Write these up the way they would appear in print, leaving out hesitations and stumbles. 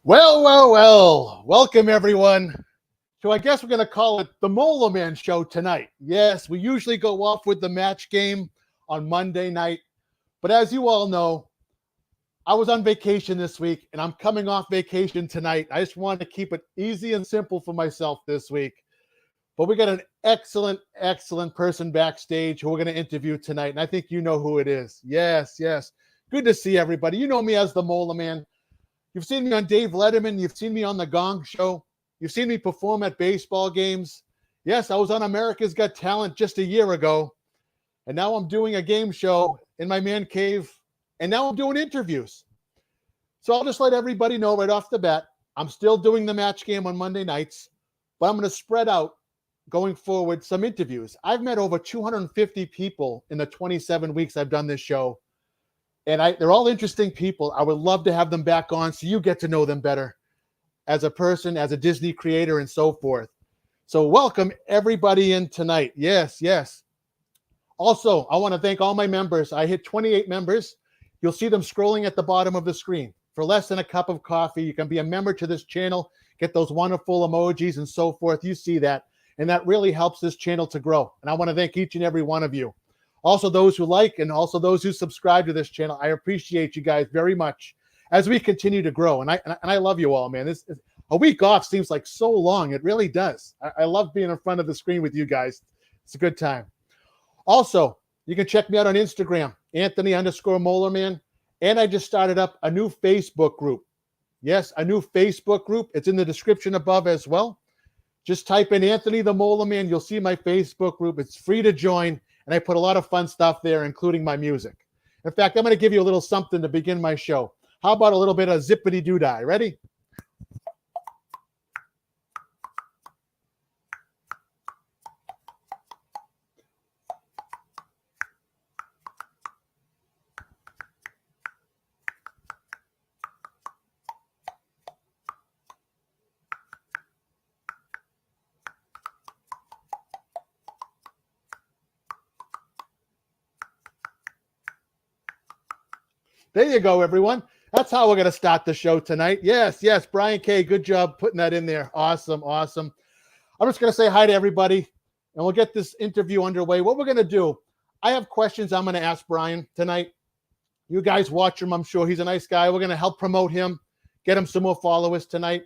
Well. Welcome, everyone. So I guess we're going to call it the Molar Man Show tonight. Yes, we usually go off with the match game on Monday night. But as you all know, I was on vacation this week, and I'm coming off vacation tonight. I just wanted to keep it easy and simple for myself this week. But we got an excellent person backstage who we're going to interview tonight, and I think you know who it is. Yes. Good to see everybody. You know me as the Molar Man. You've seen me on Dave Letterman. You've seen me on The Gong Show. You've seen me perform at baseball games. Yes, I was on America's Got Talent just a year ago. And now I'm doing a game show in my man cave. And now I'm doing interviews. So I'll just let everybody know right off the bat, I'm still doing the match game on Monday nights, but I'm going to spread out going forward some interviews. I've met over 250 people in the 27 weeks I've done this show. And they're all interesting people. I would love to have them back on so you get to know them better as a person, as a Disney creator, and so forth. So welcome everybody in tonight. Yes. Also, I want to thank all my members. I hit 28 members. You'll see them scrolling at the bottom of the screen. For less than a cup of coffee, you can be a member to this channel, get those wonderful emojis and so forth. You see that. And that really helps this channel to grow. And I want to thank each and every one of you. Also those who like and also those who subscribe to this channel. I appreciate you guys very much as we continue to grow. And I love you all, man. A week off seems like so long. It really does. I love being in front of the screen with you guys. It's a good time. Also, you can check me out on Instagram, Anthony_Molarman. And I just started up a new Facebook group. Yes, a new Facebook group. It's in the description above as well. Just type in Anthony the Molar Man. You'll see my Facebook group. It's free to join. And I put a lot of fun stuff there, including my music. In fact, I'm going to give you a little something to begin my show. How about a little bit of zippity-doo-dah? Ready? There you go, everyone. That's how we're going to start the show tonight. Yes. Brian K., good job putting that in there. Awesome. I'm just going to say hi to everybody, and we'll get this interview underway. What we're going to do, I have questions I'm going to ask Brian tonight. You guys watch him. I'm sure he's a nice guy. We're going to help promote him, get him some more followers tonight.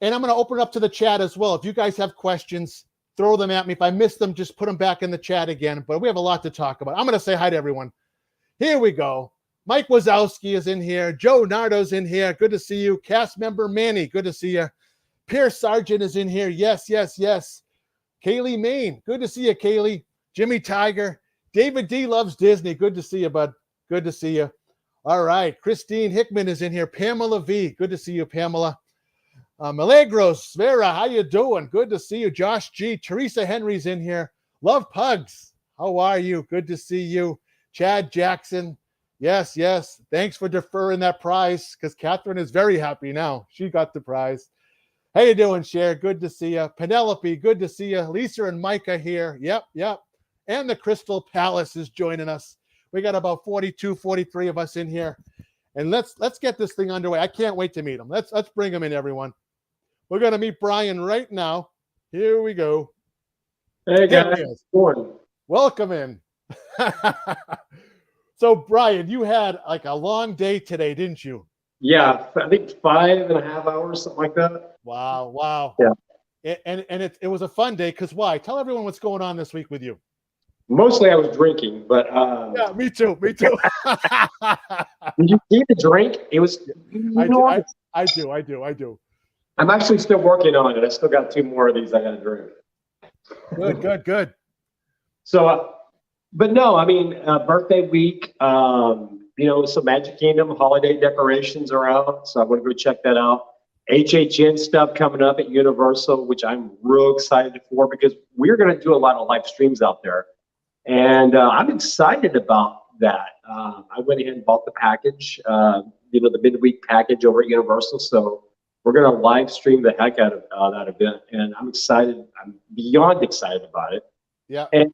And I'm going to open it up to the chat as well. If you guys have questions, throw them at me. If I miss them, just put them back in the chat again. But we have a lot to talk about. I'm going to say hi to everyone. Here we go. Mike Wazowski is in here. Joe Nardo's in here. Good to see you. Cast member Manny, good to see you. Pierce Sargent is in here. Yes. Kaylee Main, good to see you, Kaylee. Jimmy Tiger. David D loves Disney. Good to see you, bud. Good to see you. All right. Christine Hickman is in here. Pamela V, good to see you, Pamela. Milagros, Vera, how you doing? Good to see you. Josh G. Teresa Henry's in here. Love Pugs. How are you? Good to see you. Chad Jackson. Yes. Thanks for deferring that prize because Catherine is very happy now. She got the prize. How you doing, Cher? Good to see you. Penelope, good to see you. Lisa and Micah here. Yep. And the Crystal Palace is joining us. We got about 42, 43 of us in here. And let's get this thing underway. I can't wait to meet them. Let's bring them in, everyone. We're going to meet Brian right now. Here we go. Hey, guys. Welcome in. So, Brian, you had like a long day today, didn't you? Yeah, I think 5.5 hours, something like that. Wow. Yeah. And it was a fun day because why? Tell everyone what's going on this week with you. Mostly I was drinking, but yeah, me too. Did you see the drink? It was I do. I'm actually still working on it. I still got 2 more of these I got to drink. Good. So but no, I mean, birthday week, some Magic Kingdom holiday decorations are out. So I'm going to go check that out. HHN stuff coming up at Universal, which I'm real excited for because we're going to do a lot of live streams out there. And I'm excited about that. I went ahead and bought the package, the midweek package over at Universal. So we're going to live stream the heck out of that event. And I'm excited. I'm beyond excited about it. Yeah. And,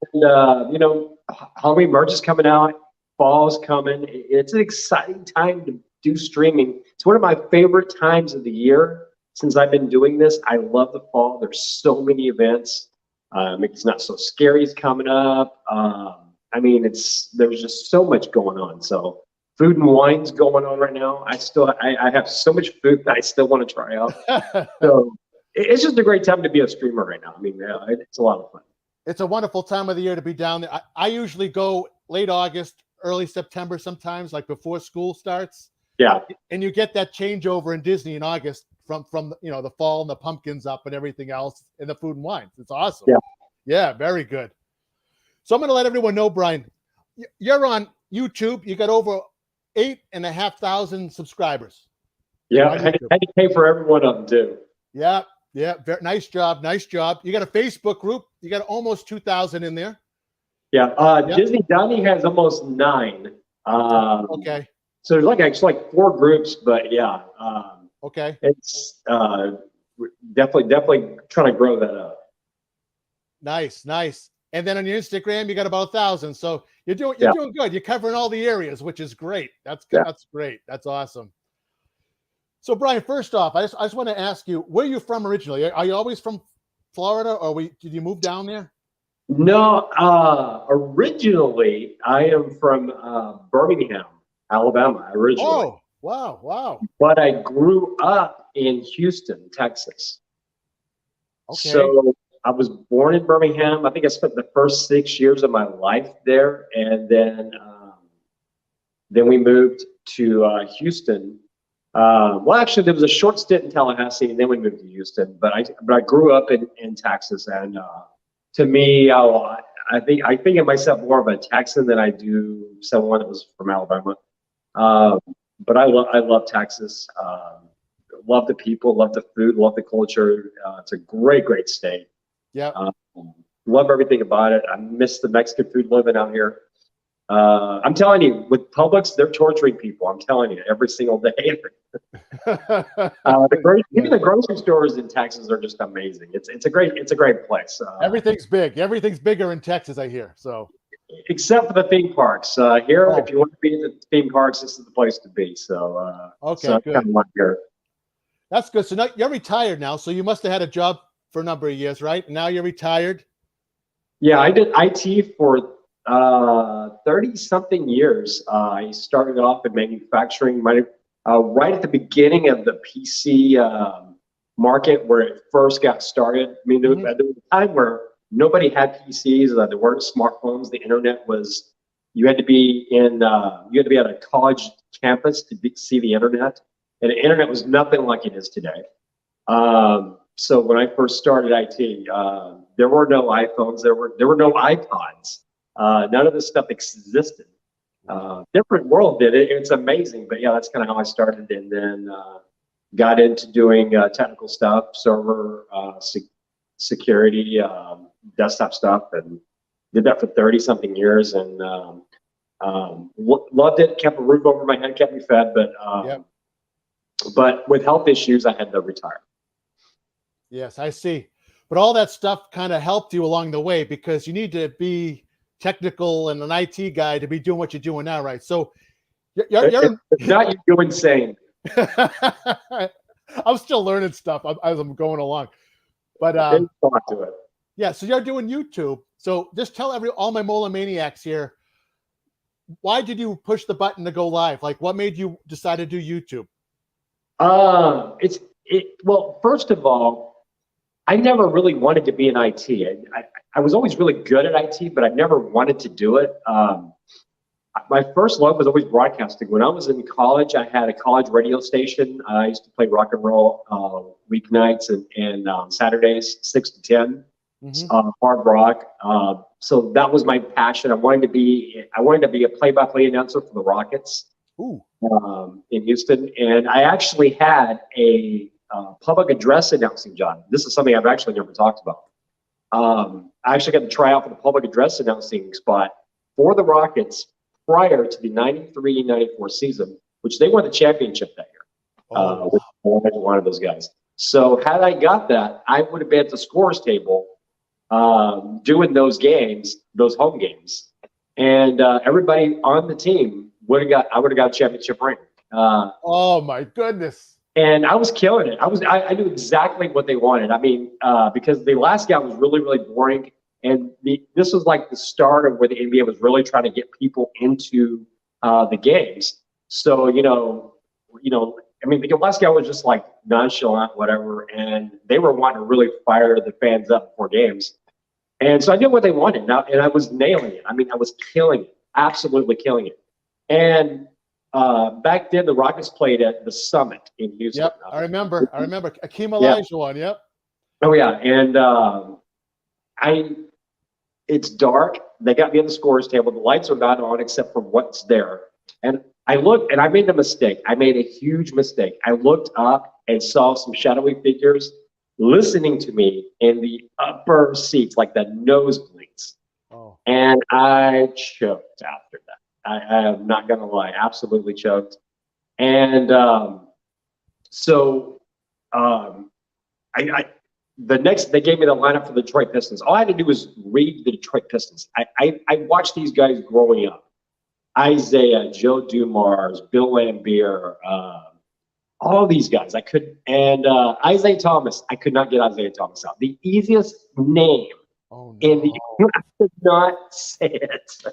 Halloween merch is coming out. Fall's coming. It's an exciting time to do streaming. It's one of my favorite times of the year since I've been doing this. I love the fall. There's so many events. It's Not So Scary is coming up. I mean, there's just so much going on. So food and wine's going on right now. I have so much food that I still want to try out. So it's just a great time to be a streamer right now. I mean, it's a lot of fun. It's a wonderful time of the year to be down there. I usually go late August, early September sometimes, like before school starts. Yeah. And you get that changeover in Disney in August from the fall and the pumpkins up and everything else and the food and wines. It's awesome. Yeah. Yeah, very good. So I'm going to let everyone know, Brian, you're on YouTube. You got over 8,500 subscribers. Yeah, I had to pay for every one of them too. Yeah, nice job. You got a Facebook group. You got almost 2,000 in there. Yeah, Disney Donnie has almost 9. Okay. So there's it's like 4 groups, but yeah. Okay. It's definitely trying to grow that up. Nice. And then on your Instagram, you got about 1,000. So you're doing good. You're covering all the areas, which is great. That's great. That's awesome. So Brian, first off, I just want to ask you, where are you from originally? Are you always from Florida, or did you move down there? No, originally I am from Birmingham, Alabama. Originally. Oh, wow. But I grew up in Houston, Texas. Okay. So I was born in Birmingham. I think I spent the first 6 years of my life there, and then we moved to Houston. Well, actually, there was a short stint in Tallahassee, and then we moved to Houston. But I grew up in Texas, and to me, I think of myself more of a Texan than I do someone that was from Alabama. But I love Texas. Love the people, love the food, love the culture. It's a great state. Yeah. Love everything about it. I miss the Mexican food living out here. I'm telling you, with Publix, they're torturing people. I'm telling you, every single day. Even the grocery stores in Texas are just amazing. It's a great place. Everything's big. Everything's bigger in Texas, I hear. So, except for the theme parks. Here, if you want to be in the theme parks, this is the place to be. So, okay, so good. Kind of like here. That's good. So now you're retired now. So you must have had a job for a number of years, right? Now you're retired. Yeah, I did IT for 30-something years. I started off in manufacturing right at the beginning of the PC market where it first got started. I mean, there was a time where nobody had PCs. There weren't smartphones. The internet was, you had to be at a college campus to see the internet. And the internet was nothing like it is today. So when I first started IT, there were no iPhones. There were no iPods. None of this stuff existed. Different world did it. It's amazing. But yeah, that's kind of how I started, and then got into doing technical stuff, server security, desktop stuff, and did that for 30-something years, and loved it. Kept a roof over my head, kept me fed, but with health issues, I had to retire. Yes, I see. But all that stuff kind of helped you along the way, because you need to be technical and an IT guy to be doing what you're doing now, right? So you're not you insane. I'm still learning stuff as I'm going along. But yeah, so you're doing YouTube. So just tell all my Molar Maniacs here, why did you push the button to go live? Like, what made you decide to do YouTube? Well, first of all, I never really wanted to be in IT. I was always really good at IT, but I never wanted to do it. My first love was always broadcasting. When I was in college, I had a college radio station. I used to play rock and roll weeknights and Saturdays, 6 to 10, hard rock. So that was my passion. I wanted to be a play-by-play announcer for the Rockets in Houston, and I actually had a public address announcing job. This is something I've actually never talked about. I actually got to try out for the public address announcing spot for the Rockets prior to the 93-94 season, which they won the championship that year. With one of those guys. So had I got that, I would have been at the scores table doing those games, those home games, and everybody on the team I would have got a championship ring. Oh my goodness. And I was killing it. I knew exactly what they wanted. I mean, because the last guy was really, really boring. And this was like the start of where the NBA was really trying to get people into the games. So, I mean, the last guy was just like nonchalant, whatever. And they were wanting to really fire the fans up before games. And so I knew what they wanted now, and I was nailing it. I mean, I was killing it, absolutely killing it. And back then, the Rockets played at the Summit in Houston. Yep, I remember. Akeem Olajuwon. Yep. Oh yeah, and it's dark. They got me on the scorer's table. The lights are not on except for what's there. And I looked, and I made a mistake. I made a huge mistake. I looked up and saw some shadowy figures listening to me in the upper seats, like the nosebleeds. Oh. And I choked after that. I am not going to lie, absolutely choked. And they gave me the lineup for the Detroit Pistons. All I had to do was read the Detroit Pistons. I watched these guys growing up. Isaiah, Joe Dumars, Bill Laimbeer, all these guys. Isaiah Thomas. I could not get Isaiah Thomas out. The easiest name in the I could not say it.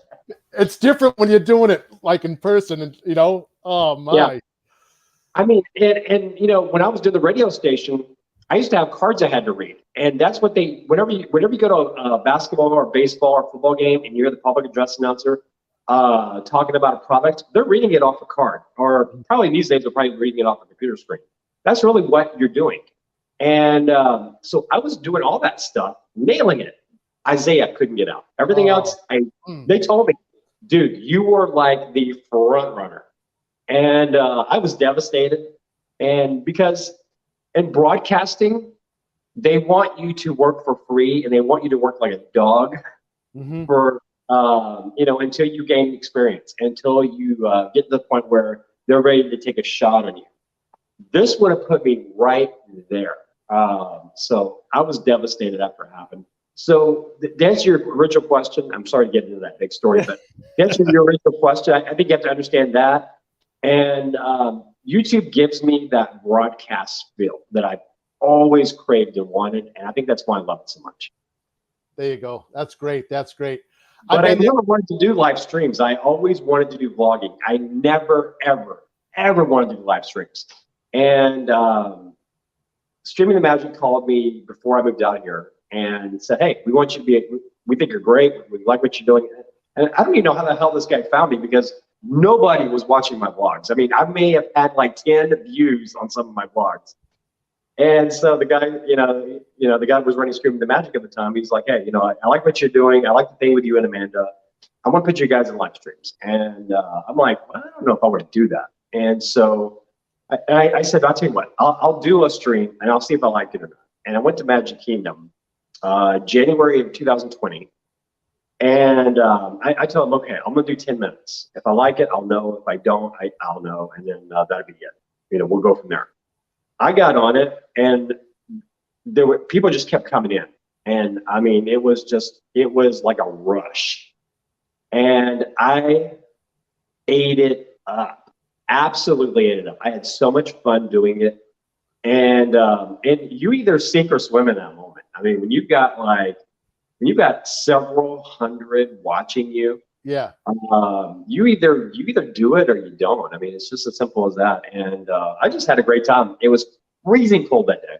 It's different when you're doing it like in person, and oh my. Yeah. I mean, and when I was doing the radio station, I used to have cards I had to read, and that's what whenever you go to a basketball or baseball or football game, and you hear the public address announcer talking about a product, they're reading it off a card, or probably these days they're probably reading it off a computer screen. That's really what you're doing. And so I was doing all that stuff, nailing it. Isaiah couldn't get out. Everything else, they told me, dude, you were like the front runner. And I was devastated. And because in broadcasting, they want you to work for free, and they want you to work like a dog for, until you gain experience, until you get to the point where they're ready to take a shot on you. This would have put me right there. So I was devastated after it happened. So to answer your original question, I'm sorry to get into that big story, but to answer your original question, I think you have to understand that. And YouTube gives me that broadcast feel that I've always craved and wanted, and I think that's why I love it so much. There you go. That's great. That's great. But I never wanted to do live streams. I always wanted to do vlogging. I never, ever, ever wanted to do live streams. And Streaming the Magic called me before I moved out here and said, hey, we want you to we think you're great. We like what you're doing. And I don't even know how the hell this guy found me, because nobody was watching my vlogs. I mean, I may have had like 10 views on some of my vlogs. And so the guy, the guy who was running Streaming the Magic at the time, he's like, hey, I like what you're doing. I like the thing with you and Amanda. I want to put you guys in live streams. And I'm like, well, I don't know if I want to do that. And so I said, I'll tell you what, I'll do a stream and I'll see if I like it or not. And I went to Magic Kingdom January of 2020. And I told him, okay, I'm going to do 10 minutes. If I like it, I'll know. If I don't, I'll know. And then that'll be it. We'll go from there. I got on it, and people just kept coming in. And I mean, it was like a rush. And I ate it up, absolutely ate it up. I had so much fun doing it. And you either sink or swim in that moment. I mean, when you've got several hundred watching you, yeah, you either do it or you don't. I mean, it's just as simple as that. And I just had a great time. It was freezing cold that day.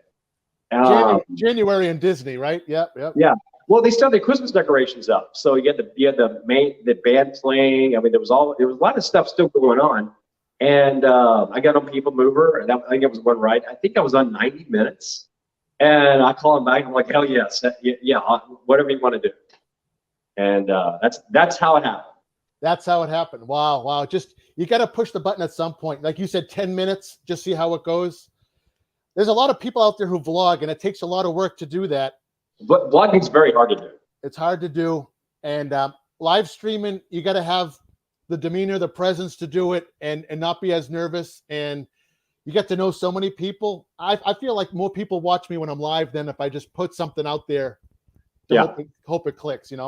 January in Disney, right? Yep. Yeah. Well, they still had the Christmas decorations up, so you had the band playing. I mean, there was a lot of stuff still going on. And I got on People Mover, and I think it was one ride. I think I was on 90 minutes. And I call him back. I'm like, hell yes, yeah, whatever you want to do. And that's how it happened. That's how it happened. Wow. Just, you got to push the button at some point. Like you said, 10 minutes, just see how it goes. There's a lot of people out there who vlog, and it takes a lot of work to do that. But vlogging's very hard to do. It's hard to do. And live streaming, you got to have the demeanor, the presence to do it, and not be as nervous. And you get to know so many people. I feel like more people watch me when I'm live than if I just put something out there to hope it clicks, and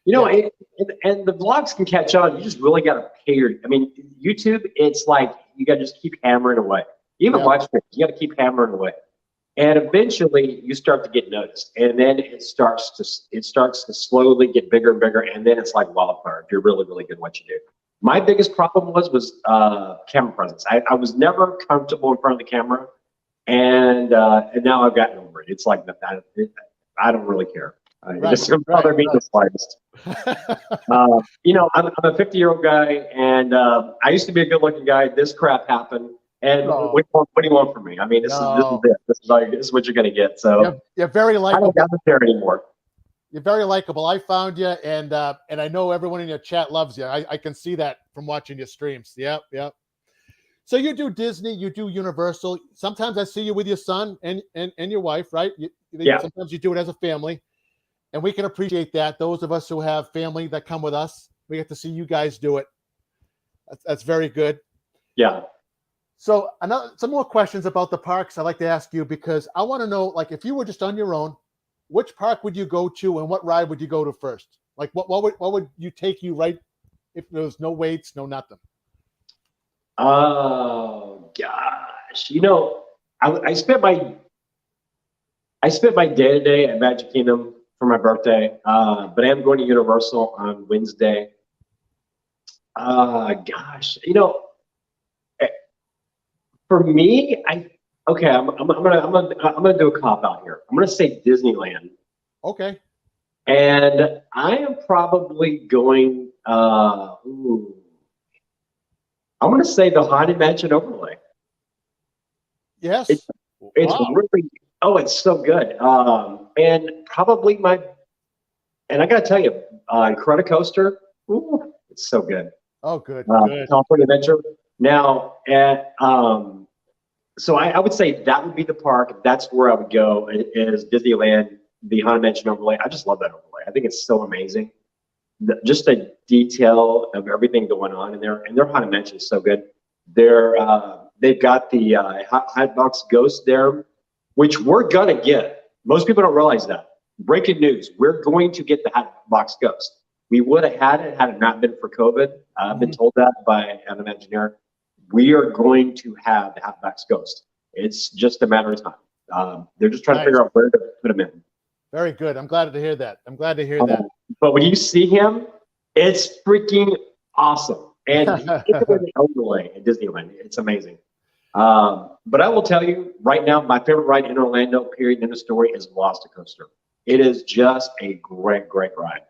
the vlogs can catch on. You just really got to pay I mean, YouTube, it's like, you got to just keep hammering away. Even Yeah. live streams, you got to keep hammering away. And eventually you start to get noticed. And then it starts to slowly get bigger and bigger. And then it's like wildfire if you're really, really good at what you do. My biggest problem was camera presence. I was never comfortable in front of the camera. And now I've gotten over it. It's like, I don't really care. It doesn't bother me the slightest. You know, I'm a 50-year-old guy, and I used to be a good-looking guy. This crap happened, and what do you want from me? I mean, this is it. This is what you're gonna get. So you're very likable. I don't care anymore. You're very likable. I found you, and I know everyone in your chat loves you. I can see that from watching your streams. Yep, yep. So you do Disney, you do Universal. Sometimes I see you with your son and your wife, right? Sometimes you do it as a family. And we can appreciate that. Those of us who have family that come with us, we get to see you guys do it. That's very good. Yeah. So some more questions about the parks I'd like to ask you, because I want to know, like, if you were just on your own, which park would you go to and what ride would you go to first? Like, what would you take you right if there was no waits, no nothing? Oh gosh, you know, I spent my day-to-day at Magic Kingdom for my birthday, but I am going to Universal on Wednesday. Gosh, you know, for me, I'm gonna do a cop out here. I'm gonna say Disneyland. Okay. And I am probably going. I'm gonna say the Haunted Mansion overlay. Yes. It's really, it's so good. And probably and I gotta tell you, Incredicoaster, it's so good. Oh, good. Good. California Adventure. Now, so I would say that would be the park. That's where I would go. Is Disneyland, the Haunted Mansion overlay. I just love that overlay. I think it's so amazing. Just the detail of everything going on in there, and their Haunted Mansion is so good. They've got the Hot Box Ghost there, which we're gonna get. Most people don't realize that. Breaking news: we're going to get the Hot Box Ghost. We would have had it not been for COVID. I've been told that by an Imagineer. We are going to have the Hot Box Ghost. It's just a matter of time. They're just trying to figure out where to put him in. Very good. I'm glad to hear that. But when you see him, it's freaking awesome. And it's an overlay at Disneyland. It's amazing. But I will tell you right now, my favorite ride in Orlando, period, end of story, is Velocicoaster. It is just a great, great ride.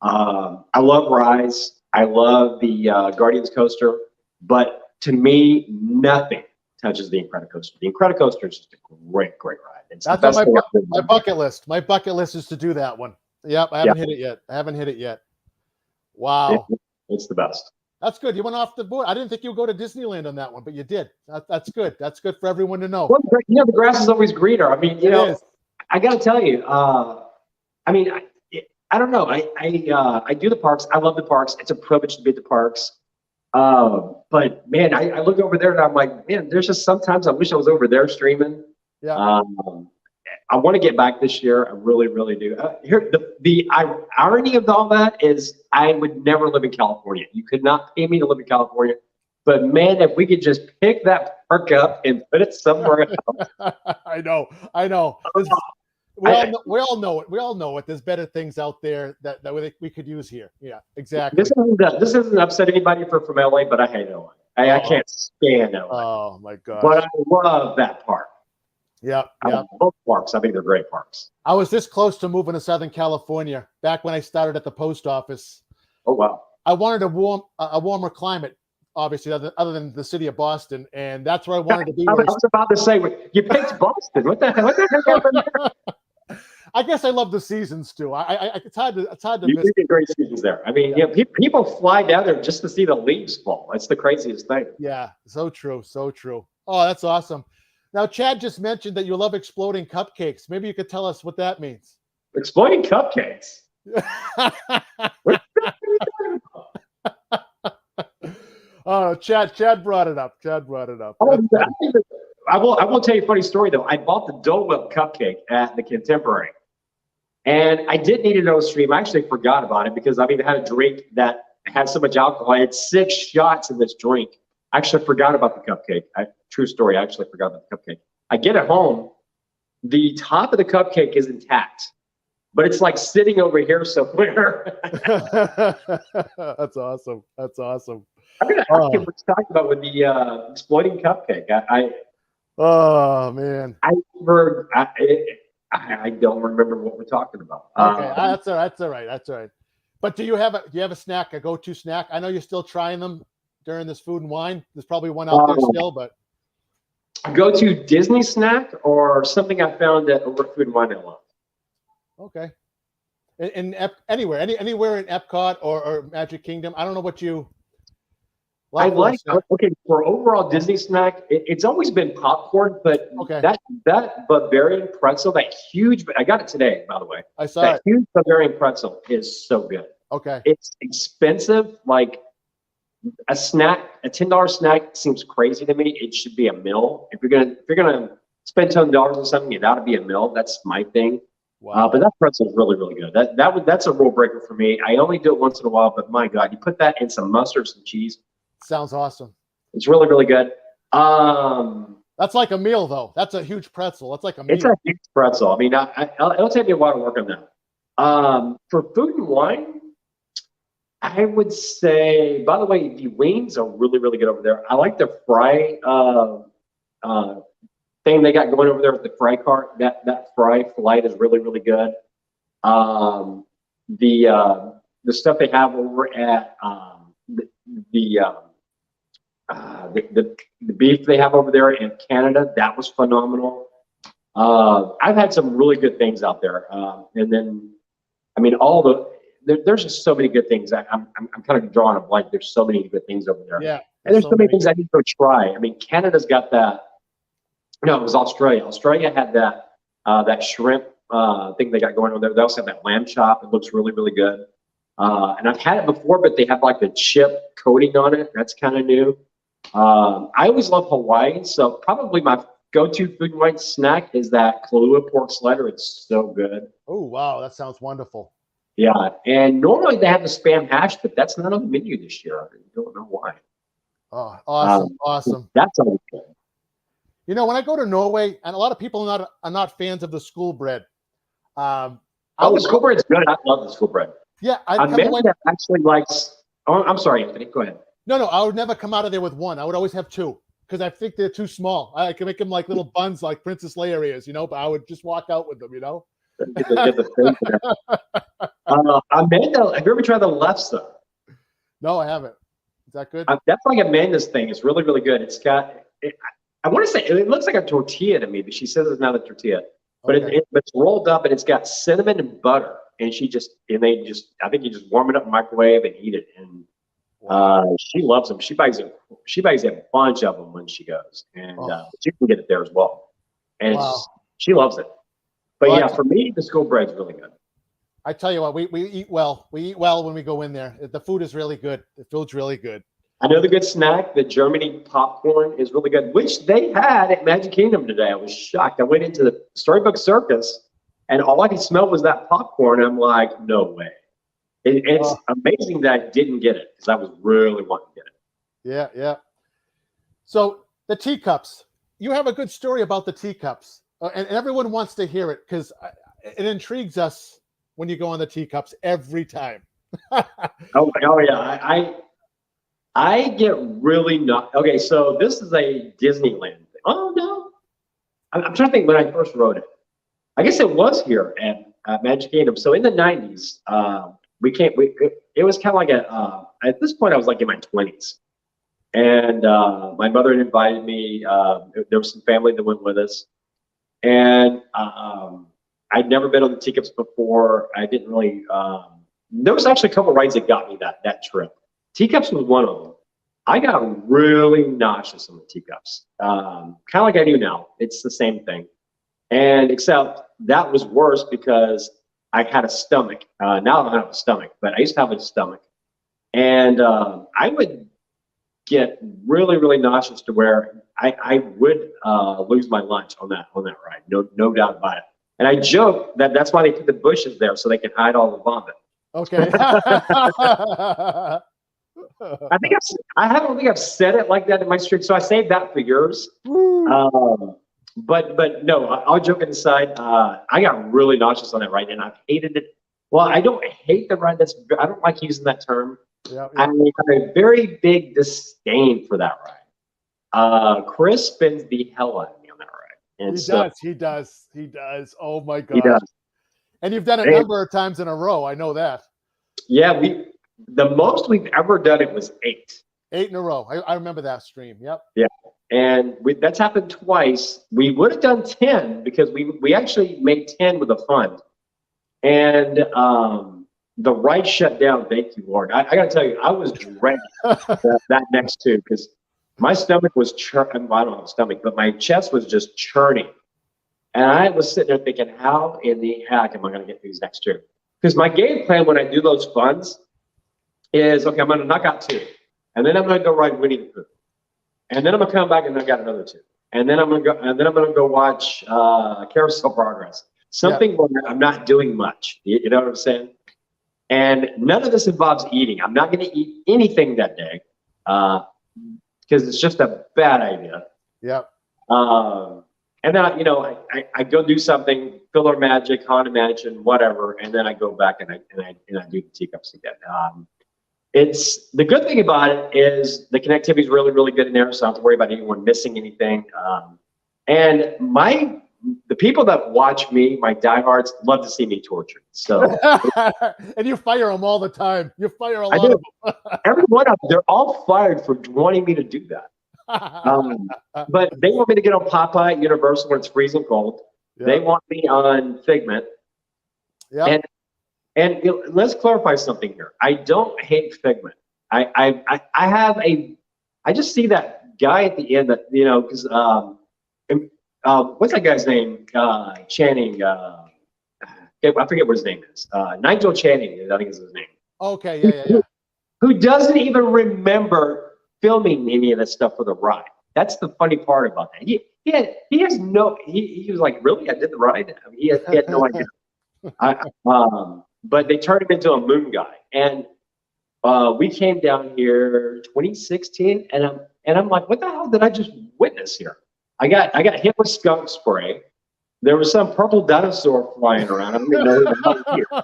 I love Rise. I love the Guardians Coaster. But to me, nothing touches the Incredicoaster. The Incredicoaster is just a great, great ride. It's That's on my bucket list. My bucket list is to do that one. Yep, I haven't hit it yet. Wow. It's the best. That's good. You went off the board. I didn't think you would go to Disneyland on that one, but you did. That's good. That's good for everyone to know. Well, you know, the grass is always greener. I mean, you know, I got to tell you, I mean, I don't know. I do the parks. I love the parks. It's a privilege to be at the parks. But man, I look over there and I'm like, man, there's just sometimes I wish I was over there streaming. Yeah. I want to get back this year. I really, really do. Here, the irony of all that is I would never live in California. You could not pay me to live in California. But man, if we could just pick that park up and put it somewhere else. I know. We all know it. We all know it. There's better things out there that we could use here. Yeah, exactly. This doesn't upset anybody from LA, but I hate LA. I can't stand LA. Oh my god! But I love that park. Yeah. Both parks. I think they're great parks. I was this close to moving to Southern California back when I started at the post office. Oh wow! I wanted a warmer climate, obviously, other than the city of Boston, and that's where I wanted to be. I was about to say, you picked Boston. What the heck happened there? I guess I love the seasons too. It's hard to you miss. You get great seasons there. I mean, people fly down there just to see the leaves fall. It's the craziest thing. Yeah, so true, so true. Oh, that's awesome. Now, Chad just mentioned that you love exploding cupcakes. Maybe you could tell us what that means. Exploding cupcakes? Oh, Chad brought it up. I will tell you a funny story, though. I bought the Dole Whip cupcake at the Contemporary. And I didn't need an stream. I actually forgot about it because I've even had a drink that had so much alcohol. I had 6 shots in this drink. I actually forgot about the cupcake. True story. I actually forgot about the cupcake. I get it home. The top of the cupcake is intact, but it's like sitting over here somewhere. That's awesome. That's awesome. I'm gonna ask you what you're talking about with the exploding cupcake. Oh man. I don't remember what we're talking about. Okay, that's all right. That's all right. That's all right. But do you have a snack, a go-to snack? I know you're still trying them during this food and wine. There's probably one out there still, but go-to Disney snack or something I found at over Food and Wine I love. Okay. Anywhere in Epcot or Magic Kingdom. I don't know what you like. Okay, for overall Disney snack, it's always been popcorn, but that Bavarian pretzel, that huge, I got it today, by the way. I saw that huge Bavarian pretzel is so good. Okay. It's expensive, like a snack, a $10 snack seems crazy to me. It should be a meal. If you're gonna spend $10 on something, it ought to be a meal. That's my thing. Wow. But that pretzel is really, really good. That's a rule breaker for me. I only do it once in a while, but my God, you put that in some mustard, some cheese. Sounds awesome. It's really, really good. That's like a meal, though. That's a huge pretzel. That's like a meal. It's a huge pretzel. I mean, it'll take me a while to work on that. For food and wine, I would say, by the way, the wings are really, really good over there. I like the fry thing they got going over there with the fry cart. That fry flight is really, really good. The stuff they have over at the beef they have over there in Canada, that was phenomenal. I've had some really good things out there. And then, I mean, there's just so many good things. I'm kind of drawing a blank. There's so many good things over there. Yeah. And there's so many things I need to go try. I mean, Canada's got that. No, it was Australia. Australia had that shrimp thing they got going on there. They also have that lamb chop. It looks really, really good. And I've had it before, but they have like the chip coating on it. That's kind of new. I always love Hawaii, so probably my go-to food and wine snack is that Kahlua pork slider. It's so good. Oh, wow. That sounds wonderful. Yeah, and normally they have the Spam hash, but that's not on the menu this year. I don't know why. Oh, awesome. Awesome. That's always good. You know, when I go to Norway, and a lot of people are not fans of the school bread. The school bread's good. I love the school bread. Yeah. Amanda actually likes, I'm sorry, Anthony, go ahead. No, I would never come out of there with one. I would always have two because I think they're too small. I can make them like little buns like Princess Leia is, but I would just walk out with them, Amanda, have you ever tried the lefse? No, I haven't. Is that good? That's like Amanda's thing. It's really, really good. It's got, I want to say, it looks like a tortilla to me, but she says it's not a tortilla. But it's rolled up and it's got cinnamon and butter. And I think you just warm it up in the microwave and eat it. And she loves them. She buys a bunch of them when she goes, and she can get it there as well. And she loves it. But for me, the school bread's really good. I tell you what, we eat well. We eat well when we go in there. The food is really good. The food's really good. Another good snack, the Germany popcorn is really good, which they had at Magic Kingdom today. I was shocked. I went into the Storybook Circus, and all I could smell was that popcorn. I'm like, no way. It's amazing that I didn't get it because I was really wanting to get it. Yeah. So the teacups, you have a good story about the teacups, and everyone wants to hear it because it intrigues us when you go on the teacups every time. Oh yeah, I get really not okay. So this is a Disneyland thing. Oh no, I'm trying to think when I first wrote it. I guess it was here at Magic Kingdom. So in the '90s. It was kind of like at this point I was like in my 20s, and my mother had invited me. There was some family that went with us, and I'd never been on the Teacups before. I didn't really. There was actually a couple rides that got me that trip. Teacups was one of them. I got really nauseous on the Teacups, kind of like I do now. It's the same thing, and except that was worse because I had a stomach. Now I don't have a stomach, but I used to have a stomach. And I would get really, really nauseous to where I would lose my lunch on that ride. No doubt about it. And I joke that that's why they put the bushes there so they can hide all the vomit. Okay. I don't think I've said it like that in my stream, so I saved that for yours. But no, all joking aside, I got really nauseous on that ride, and I've hated it. Well, I don't hate the ride. I don't like using that term. Yeah, I have a very big disdain for that ride. Chris spins the hell out of me on that ride. And he does. Oh my He gosh. does. And you've done it a number of times in a row. I know that. Yeah, the most we've ever done it was 8. 8 in a row. I remember that stream. Yep. Yeah. And that's happened twice. We would have done 10 because we actually made 10 with a fund. And the ride shut down. Thank you, Lord. I got to tell you, I was dreading that next 2 because my stomach was churning. I don't have a stomach, but my chest was just churning. And I was sitting there thinking, how in the heck am I going to get these next 2? Because my game plan when I do those funds is, okay, I'm going to knock out 2. And then I'm going to go ride Winnie the Pooh. And then I'm going to come back and knock out another 2. And then I'm going to go watch Carousel Progress. Something where I'm not doing much. You know what I'm saying? And none of this involves eating. I'm not going to eat anything that day because it's just a bad idea. Yeah. And then I go do something, Filler Magic, Haunted Mansion, whatever, and then I go back and I do the teacups again. It's the good thing about it is the connectivity is really, really good in there, so I don't have to worry about anyone missing anything. And the people that watch me, my diehards, love to see me tortured. So and you fire them all the time. You fire a lot of them. Every one of them, they're all fired for wanting me to do that. But they want me to get on Popeye at Universal when it's freezing cold. Yep. They want me on Figment. Yeah. And let's clarify something here. I don't hate Figment. I just see that guy at the end that, because what's that guy's name? Channing. I forget what his name is. Nigel Channing, I think is his name. Okay, yeah. Who doesn't even remember filming any of that stuff for the ride. That's the funny part about that. He was like, really? I did the ride? I mean, he had no idea. But they turned him into a moon guy. And we came down here 2016, and I'm like, what the hell did I just witness here? I got hit with skunk spray. There was some purple dinosaur flying around. I don't even know who the hell he is.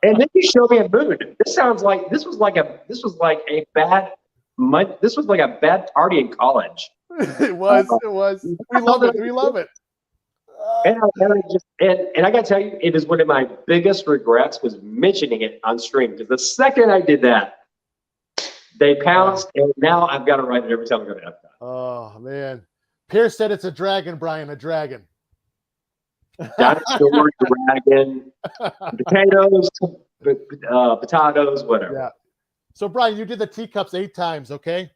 And then you show me a moon. This was like a bad party in college. It was. We love it. We love it. And I got to tell you, it is one of my biggest regrets was mentioning it on stream, because the second I did that, they pounced, and now I've got to write it every time I go to Epcot. Oh man, Pierce said it's a dragon, Brian, a dragon. Dinosaur, dragon, potatoes, whatever. Yeah. So Brian, you did the teacups 8 times, okay?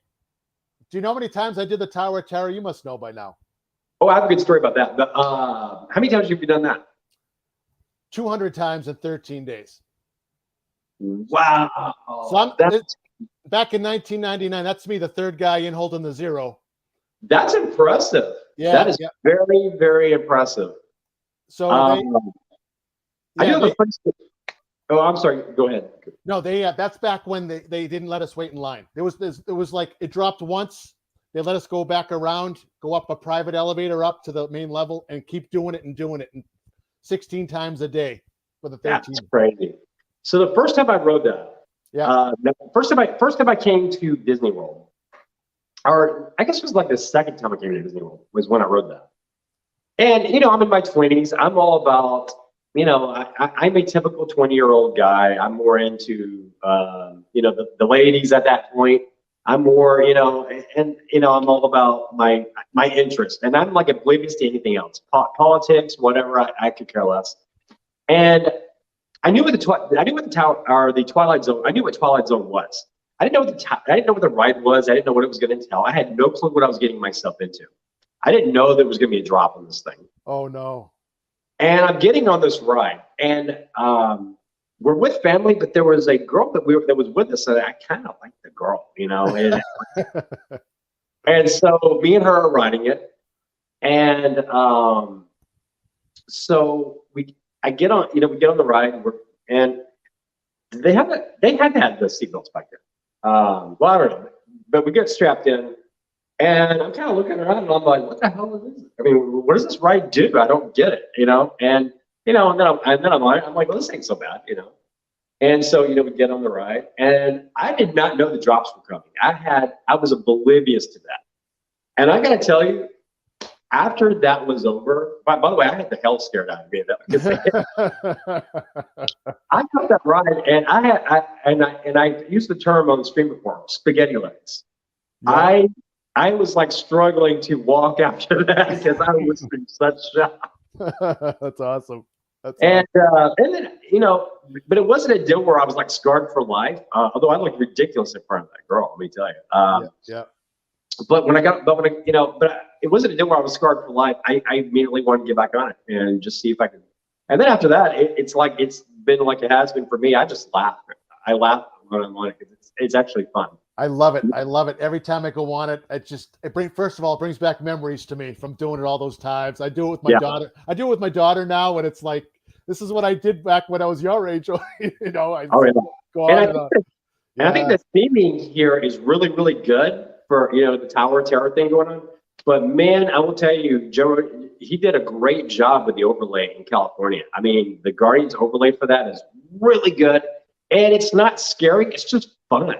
Do you know how many times I did the Tower of Terror? You must know by now. Oh, I have a good story about that. But, how many times have you done that? 200 times in 13 days. Wow. So back in 1999, that's me, the 3rd guy in holding the 0. That's impressive. Yeah, that is very, very impressive. So Oh, I'm sorry. Go ahead. No, that's back when they didn't let us wait in line. It was like it dropped once. They let us go back around, go up a private elevator up to the main level, and keep doing it 16 times a day for the 13. That's crazy. So the first time I rode that, first time I came to Disney World, or I guess it was like the second time I came to Disney World was when I rode that. And I'm in my 20s. I'm all about. I'm a typical 20-year-old guy. I'm more into, the ladies at that point. I'm more, I'm all about my interest. And I'm like oblivious to anything else. Politics, whatever, I could care less. And I knew what the Twilight Zone, I knew what Twilight Zone was. I didn't know what the ride was. I didn't know what it was going to entail. I had no clue what I was getting myself into. I didn't know there was going to be a drop on this thing. Oh, no. And I'm getting on this ride, and we're with family, but there was a girl that was with us, and I kind of liked the girl, and so me and her are riding it, and so I get on, we get on the ride, and they had to have the seatbelts back there. Well, I don't know, but we get strapped in, and I'm kind of looking around, and I'm like, what the hell is this? I mean, what does this ride do? I don't get it, And I'm like, well, this ain't so bad, And so, we get on the ride, and I did not know the drops were coming. I was oblivious to that. And I got to tell you, after that was over, by the way, I had the hell scared out of me because I got that ride, and I used the term on the stream before, spaghetti legs. Yeah. I was like struggling to walk after that because I was in such shock. That's awesome. And then, but it wasn't a deal where I was like scarred for life. Although I looked ridiculous in front of that girl, let me tell you. Yeah. But it wasn't a deal where I was scarred for life. I immediately wanted to get back on it and just see if I could. And then after that, it's been like it has been for me. I just laugh. I laugh when I'm on it because it's actually fun. I love it. I love it. Every time I go on it, first of all, it brings back memories to me from doing it all those times. I do it with my daughter. I do it with my daughter now, and it's like, this is what I did back when I was your age. Go on. I think the theming here is really, really good for, the Tower of Terror thing going on. But man, I will tell you, Joe, he did a great job with the overlay in California. I mean, the Guardians overlay for that is really good. And it's not scary. It's just fun.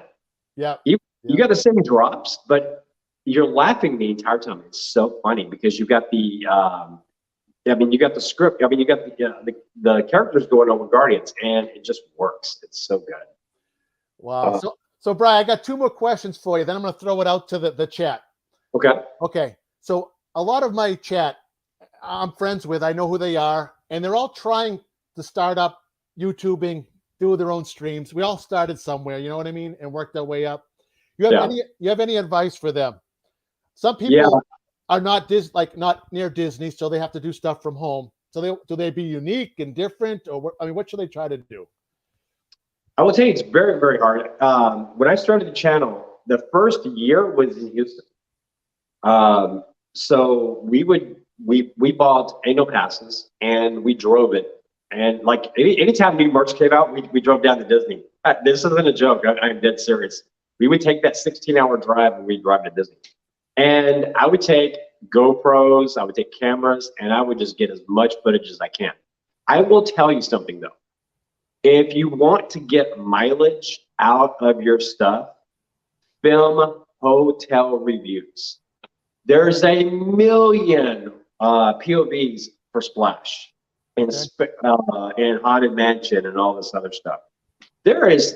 Yeah. You got the same drops, but you're laughing the entire time. It's so funny because you got the, you got the script. You got the characters going on with Guardians, and it just works. It's so good. Wow. So Brian, I got two more questions for you. Then I'm going to throw it out to the chat. Okay. So a lot of my chat I'm friends with, I know who they are, and they're all trying to start up YouTubing, do their own streams. We all started somewhere, you know what I mean, and worked our way up. You have any advice for them? Some people are not near Disney, so they have to do stuff from home. So do they be unique and different, or what should they try to do? I will tell you, it's very, very hard. When I started the channel, the first year was in Houston. So we bought annual passes and we drove it. And like anytime new merch came out, we drove down to Disney. This isn't a joke. I'm dead serious. We would take that 16-hour drive and we'd drive to Disney. And I would take GoPros, I would take cameras, and I would just get as much footage as I can. I will tell you something though. If you want to get mileage out of your stuff, film hotel reviews. There's a million POVs for Splash and Haunted Mansion and all this other stuff. That's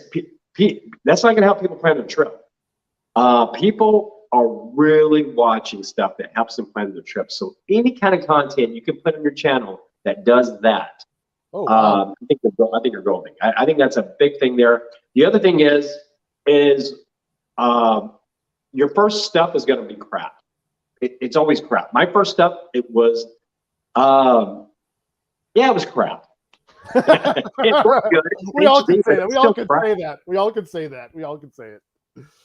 not going to help people plan their trip. People are really watching stuff that helps them plan their trip. So any kind of content you can put on your channel that does that. Oh, wow. I think you're golden. I think that's a big thing there. The other thing is your first stuff is going to be crap. It's always crap. My first stuff, it was crap. We all can say that. We all can say that. We all can say that. We all can say it.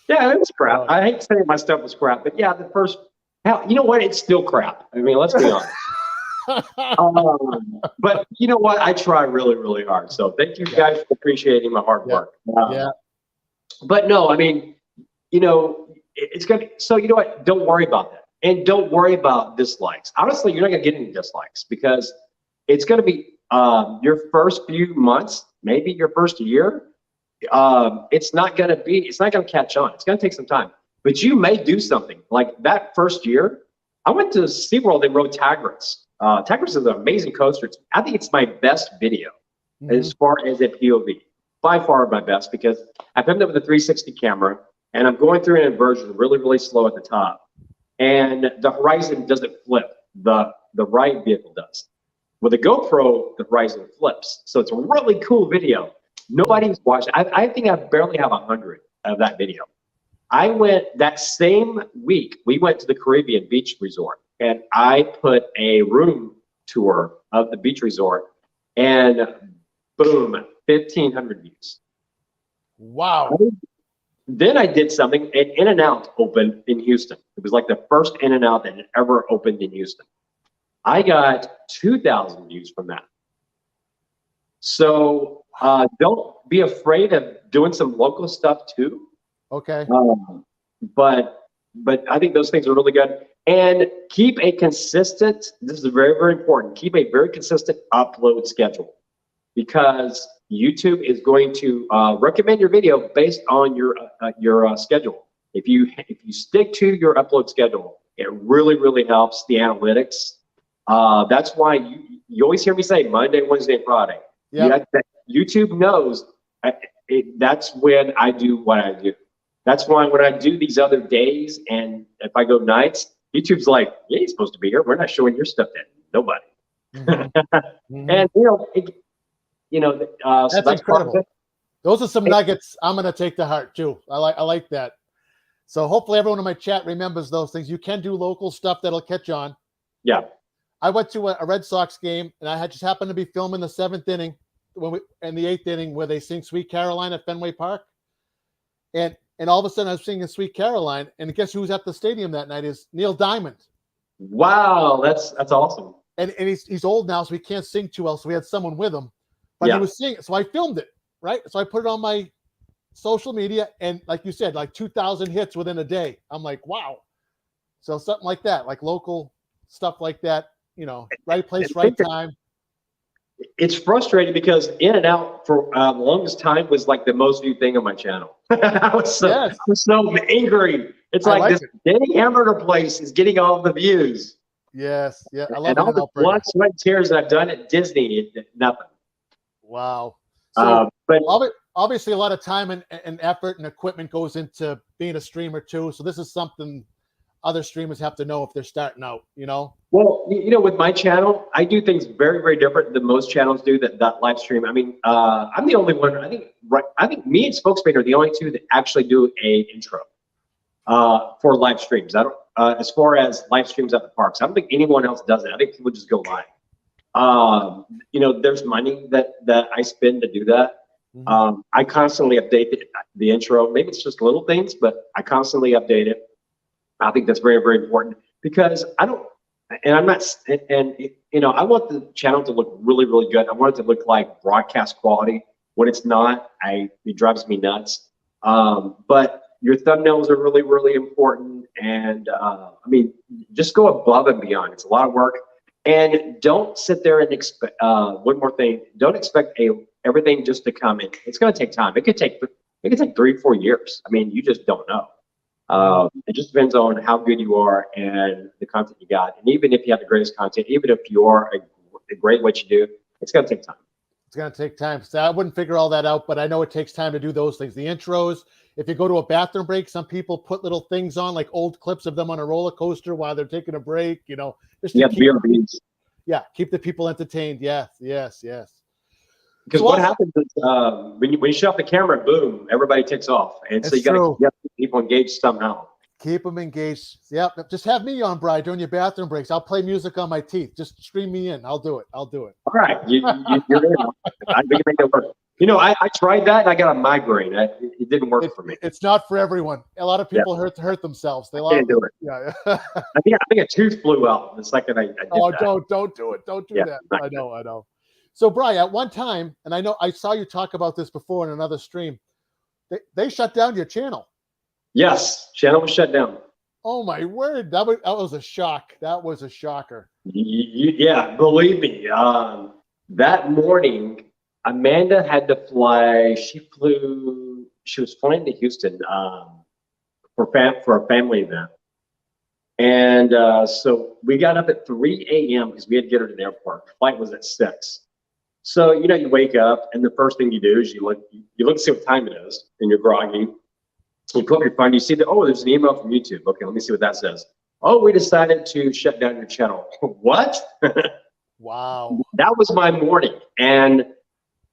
Yeah, it was crap. I hate saying my stuff was crap, but yeah, the first, you know what? It's still crap. I mean, let's be honest. But you know what? I try really, really hard. So thank you guys for appreciating my hard work. But no, I mean, it's gonna. So you know what? Don't worry about that, and don't worry about dislikes. Honestly, you're not gonna get any dislikes because it's gonna be your first few months, maybe your first year. It's not gonna catch on. It's gonna take some time. But you may do something like that first year. I went to SeaWorld and rode Tigris. Tigris is an amazing coaster. I think it's my best video as far as a POV. By far my best because I filmed it with a 360 camera and I'm going through an inversion really, really slow at the top. And the horizon doesn't flip. The ride vehicle does. With a GoPro, the horizon flips. So it's a really cool video. Nobody's watched. I think I barely have 100 of that video. I went that same week, we went to the Caribbean beach resort and I put a room tour of the beach resort and boom, 1,500 views. Wow. Then I did something, an In-N-Out opened in Houston. It was like the first In-N-Out that had ever opened in Houston. I got 2,000 views from that. So don't be afraid of doing some local stuff too. Okay. But I think those things are really good. And keep a consistent, this is very, very important, keep a very consistent upload schedule, because YouTube is going to recommend your video based on your schedule. If you stick to your upload schedule, it really, really helps the analytics. That's why you always hear me say Monday, Wednesday, and Friday. Yeah. YouTube knows that's when I do what I do. That's why when I do these other days, and if I go nights, YouTube's like, yeah, you're supposed to be here. We're not showing your stuff to nobody. Mm-hmm. And so That's incredible. Those are some Hey. nuggets I'm going to take to heart too. I like that. So hopefully everyone in my chat remembers those things. You can do local stuff that'll catch on. Yeah. I went to a Red Sox game, and I just happened to be filming the 7th inning and the 8th inning where they sing Sweet Caroline at Fenway Park. And all of a sudden I was singing Sweet Caroline, and guess who was at the stadium that night is Neil Diamond. Wow, that's awesome. And he's old now, so he can't sing too well. So we had someone with him, but he was singing. So I filmed it, right? So I put it on my social media, and like you said, like 2,000 hits within a day. I'm like, wow. So something like that, like local stuff like that, right place, right time. It's frustrating because In and Out for the longest time was like the most viewed thing on my channel. I was so angry. It's like this Denny hamburger place is getting all the views. Yes, yeah, I love and all the blood, sweat, and tears that I've done at Disney, nothing. Wow. So, but obviously, a lot of time and effort and equipment goes into being a streamer too. So this is something other streamers have to know if they're starting out. Well, with my channel, I do things very, very different than most channels do that live stream. I mean, I'm the only one. I think me and Spokesman are the only two that actually do a intro for live streams. I don't. As far as live streams at the parks, I don't think anyone else does it. I think people just go live. There's money that I spend to do that. Mm-hmm. I constantly update the intro. Maybe it's just little things, but I constantly update it. I think that's very, very important because I want the channel to look really, really good. I want it to look like broadcast quality. When it's not, it drives me nuts. But your thumbnails are really, really important. And just go above and beyond. It's a lot of work. And don't sit there and expect, one more thing, don't expect everything just to come in. It's going to take time. It could take 3-4 years. I mean, you just don't know. It just depends on how good you are and the content you got. And even if you have the greatest content, even if you are a great what you do, it's going to take time. It's going to take time. So I wouldn't figure all that out, but I know it takes time to do those things. The intros, if you go to a bathroom break, some people put little things on, like old clips of them on a roller coaster while they're taking a break, just to keep the people entertained. Yes. Because what happens is when you shut off the camera, boom, everybody takes off. And so you got to keep people engaged somehow. Keep them engaged. Yep. Just have me on, Brian, during your bathroom breaks. I'll play music on my teeth. Just stream me in. I'll do it. All right. You're there. I can make it work. I tried that and I got a migraine. It didn't work for me. It's not for everyone. A lot of people hurt themselves. They can't do it. Yeah. I think a tooth flew out the second I did that. Don't do it. Don't do that. I know. So, Brian, at one time, and I know I saw you talk about this before in another stream, they shut down your channel. Yes, channel was shut down. Oh my word! That was a shock. That was a shocker. Yeah, believe me. That morning, Amanda had to fly. She was flying to Houston for a family event, and so we got up at 3 a.m. because we had to get her to the airport. The flight was at 6. So you wake up and the first thing you do is you look to see what time it is, and you're groggy. You pull up your phone, you see that, there's an email from YouTube. Okay, let me see what that says. Oh, we decided to shut down your channel. What? Wow. That was my morning. And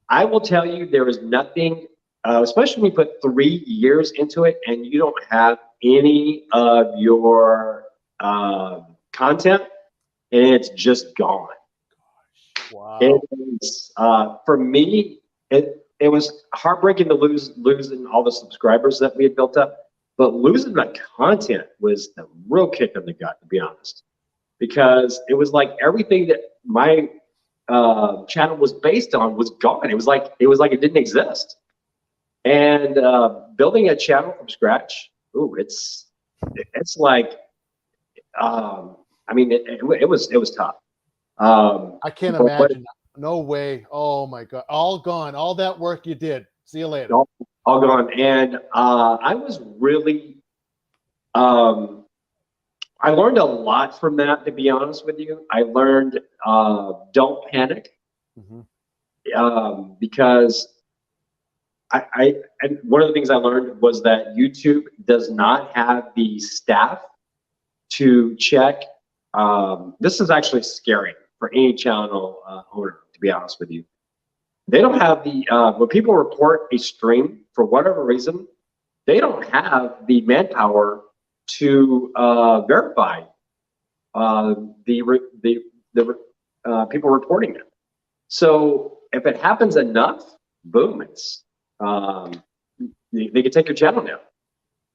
I will tell you, there is nothing, especially when you put 3 years into it and you don't have any of your content, and it's just gone. Wow. For me, it was heartbreaking to losing all the subscribers that we had built up, but losing the content was the real kick in the gut, to be honest, because it was like everything that my channel was based on was gone. It was like it didn't exist. And building a channel from scratch, ooh, it's like, I mean, it was tough. I can't But what imagine. No way. Oh my God. All gone. All that work you did. See you later. all gone. And I was really, I learned a lot from that, to be honest with you. I learned don't panic, because and one of the things I learned was that YouTube does not have the staff to check. This is actually scary for any channel owner, to be honest with you. They don't have the, when people report a stream, for whatever reason, they don't have the manpower to verify the people reporting it. So if it happens enough, boom, it's they can take your channel down.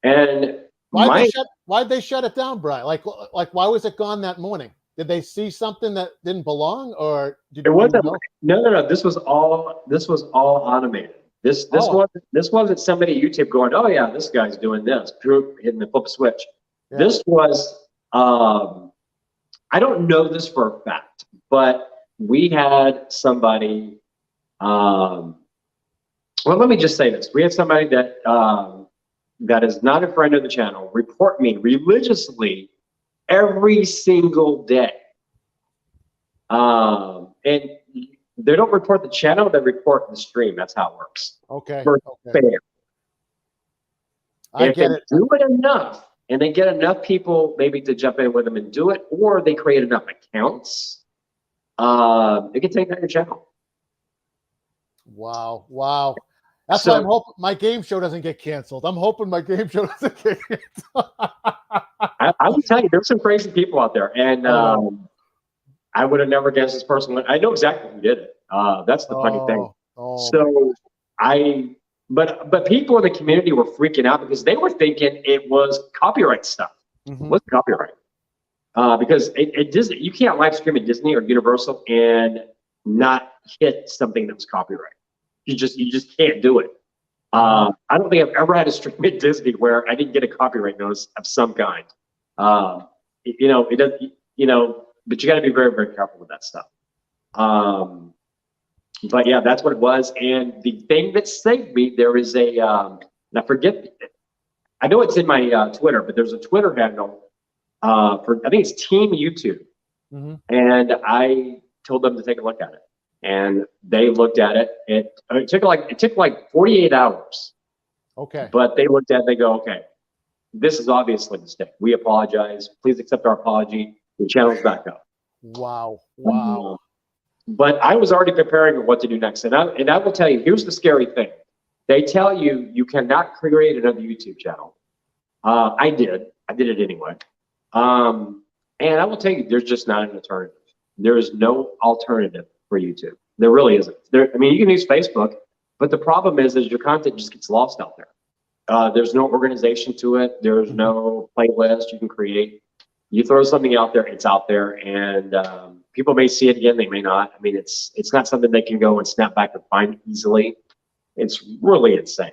And why'd they shut it down, Brian? Like why was it gone that morning? Did they see something that didn't belong, or did it wasn't? know? No. This was all automated. This wasn't somebody at YouTube going, oh yeah, this guy's doing this, hitting the flip switch. Yeah. This was I don't know this for a fact, but we had somebody. Well, let me just say this: we had somebody that that is not a friend of the channel report me religiously every single day. And they don't report the channel; they report the stream. That's how it works. Okay. Fair. I get it. Do it enough, and they get enough people maybe to jump in with them and do it, or they create enough accounts, they can take down your channel. Wow. That's why I'm hoping my game show doesn't get canceled. I'm hoping my game show doesn't get canceled. I will tell you, there's some crazy people out there, and I would have never guessed this person. I know exactly who did it. That's the funny thing. So but people in the community were freaking out because they were thinking it was copyright stuff. What's copyright? Because it Disney, you can't live stream at Disney or Universal and not hit something that was copyright. You just can't do it. I don't think I've ever had a stream at Disney where I didn't get a copyright notice of some kind. You know, it does. You know, but you got to be very, very careful with that stuff. But yeah, that's what it was. And the thing that saved me, there is a, and I forget, I know it's in my Twitter, but there's a Twitter handle for, I think it's Team YouTube. And I told them to take a look at it. And they looked at it. It took like 48 hours. Okay. But they looked at it, they go, okay, this is obviously a mistake. We apologize. Please accept our apology. Your channel's back up. Wow. But I was already preparing what to do next. And I will tell you, here's the scary thing. They tell you you cannot create another YouTube channel. I did it anyway. And I will tell you, there's just not an alternative. There is no alternative for YouTube. There really isn't. I mean, you can use Facebook, but the problem is your content just gets lost out there. There's no organization to it. There's no playlist you can create. You throw something out there, it's out there, and people may see it again, they may not. I mean, it's not something they can go and snap back and find easily. It's really insane.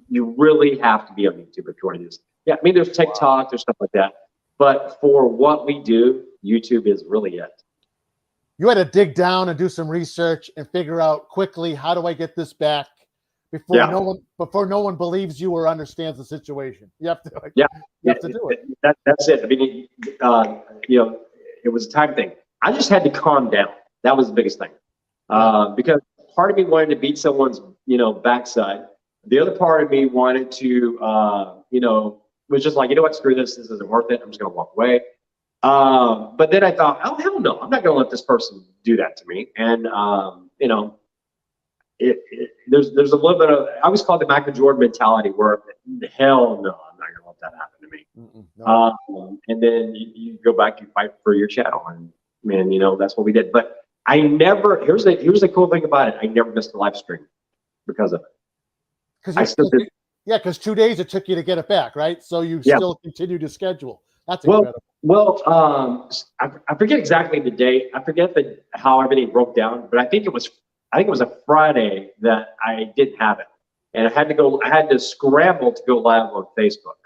You really have to be on YouTube if you want to do this. Yeah, I mean, there's TikTok, there's stuff like that, but for what we do, YouTube is really it. You had to dig down and do some research and figure out quickly, how do I get this back before no one believes you or understands the situation. You have to you have to do it. That's it. I mean, you know, it was a time thing. I just had to calm down. That was the biggest thing. Because part of me wanted to beat someone's, you know, backside. The other part of me wanted to, you know, was just like, you know what, screw this. This isn't worth it. I'm just going to walk away. But then I thought, oh, hell no, I'm not going to let this person do that to me. And, you know, there's a little bit of, I always call it the Michael Jordan mentality where, hell no, I'm not going to let that happen to me. And then you go back, you fight for your channel, and man, you know, that's what we did. But I never, here's the cool thing about it. I never missed a live stream because of it. Because 2 days it took you to get it back, right? So you still continue to schedule. That's incredible. Well, I forget exactly the date. I forget how everything broke down, but I think it was a Friday that I didn't have it. and I had to scramble to go live on Facebook.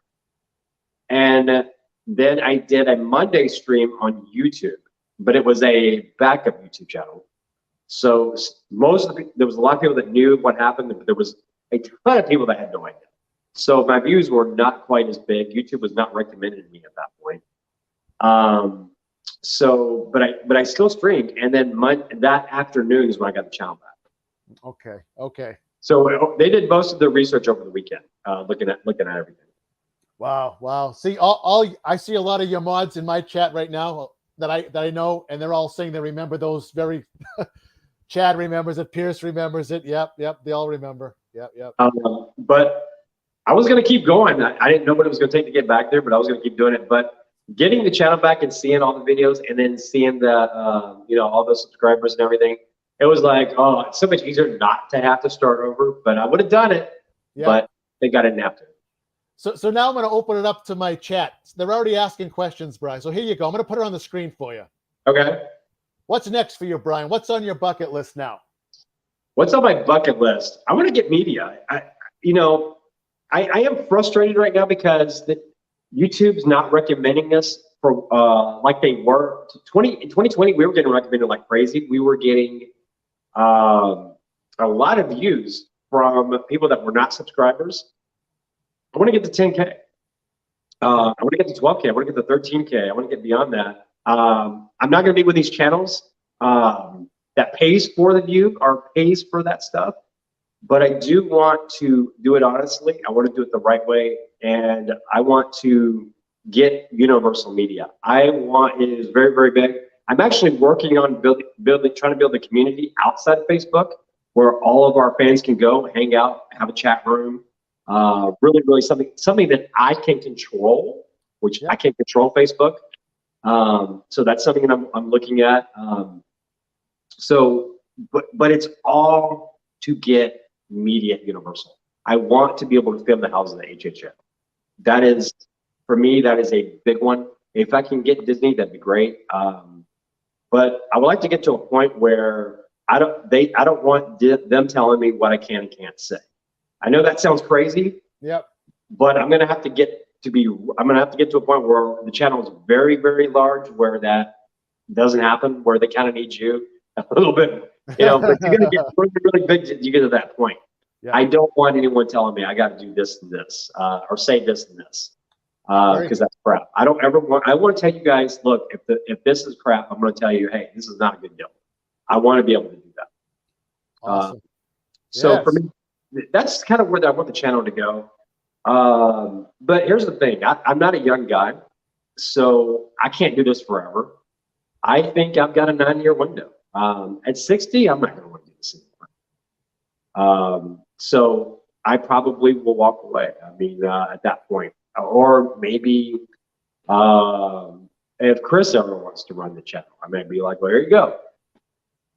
And then I did a Monday stream on YouTube, but it was a backup YouTube channel. So there was a lot of people that knew what happened, but there was a ton of people that had no idea. So my views were not quite as big. YouTube was not recommended to me at that point. But I still streamed, and then that afternoon is when I got the channel back. Okay. So they did most of the research over the weekend, looking at everything. Wow. See, I see a lot of your mods in my chat right now that I know, and they're all saying they remember those very. Chad remembers it. Pierce remembers it. Yep. They all remember. Yep. But I was going to keep going. I didn't know what it was going to take to get back there, but I was going to keep doing it. But getting the channel back and seeing all the videos, and then seeing the all the subscribers and everything, it was like, oh, it's so much easier not to have to start over. But I would have done it. Yeah. But thank God I didn't have to. So now I'm going to open it up to my chat. They're already asking questions, Brian. So here you go. I'm going to put it on the screen for you. Okay. What's next for you, Brian? What's on your bucket list now? What's on my bucket list? I want to get media. I am frustrated right now because YouTube's not recommending us for like they were. In 2020, we were getting recommended like crazy. We were getting a lot of views from people that were not subscribers. I want to get to 10K. I want to get to 12K. I want to get to 13K. I want to get beyond that. I'm not going to be with these channels that pays for the view or pays for that stuff, but I do want to do it honestly. I want to do it the right way, and I want to get universal media. It is very, very big. I'm actually working on trying to build a community outside of Facebook where all of our fans can go, hang out, have a chat room. Really something that I can control, which I can't control Facebook. So that's something that I'm looking at. But it's all to get media universal. I want to be able to film the houses of the HHN. That is, for me, that is a big one. If I can get Disney, that'd be great. But I would like to get to a point where I don't want them telling me what I can and can't say. I know that sounds crazy. Yep. But I'm gonna have to get to a point where the channel is very, very large, where that doesn't happen, where they kind of need you a little bit, but you're gonna get really, really big to you get to that point. Yeah. I don't want anyone telling me I got to do this and this, or say this and this, because that's crap. I want to tell you guys, look, if this is crap, I'm going to tell you, hey, this is not a good deal. I want to be able to do that. Awesome. So for me, that's kind of where I want the channel to go. But here's the thing. I'm not a young guy, so I can't do this forever. I think I've got a 9-year window. At 60, I'm not going to want to do this anymore. So I probably will walk away. I mean, at that point, or maybe if Chris ever wants to run the channel, I may be like, well, here you go.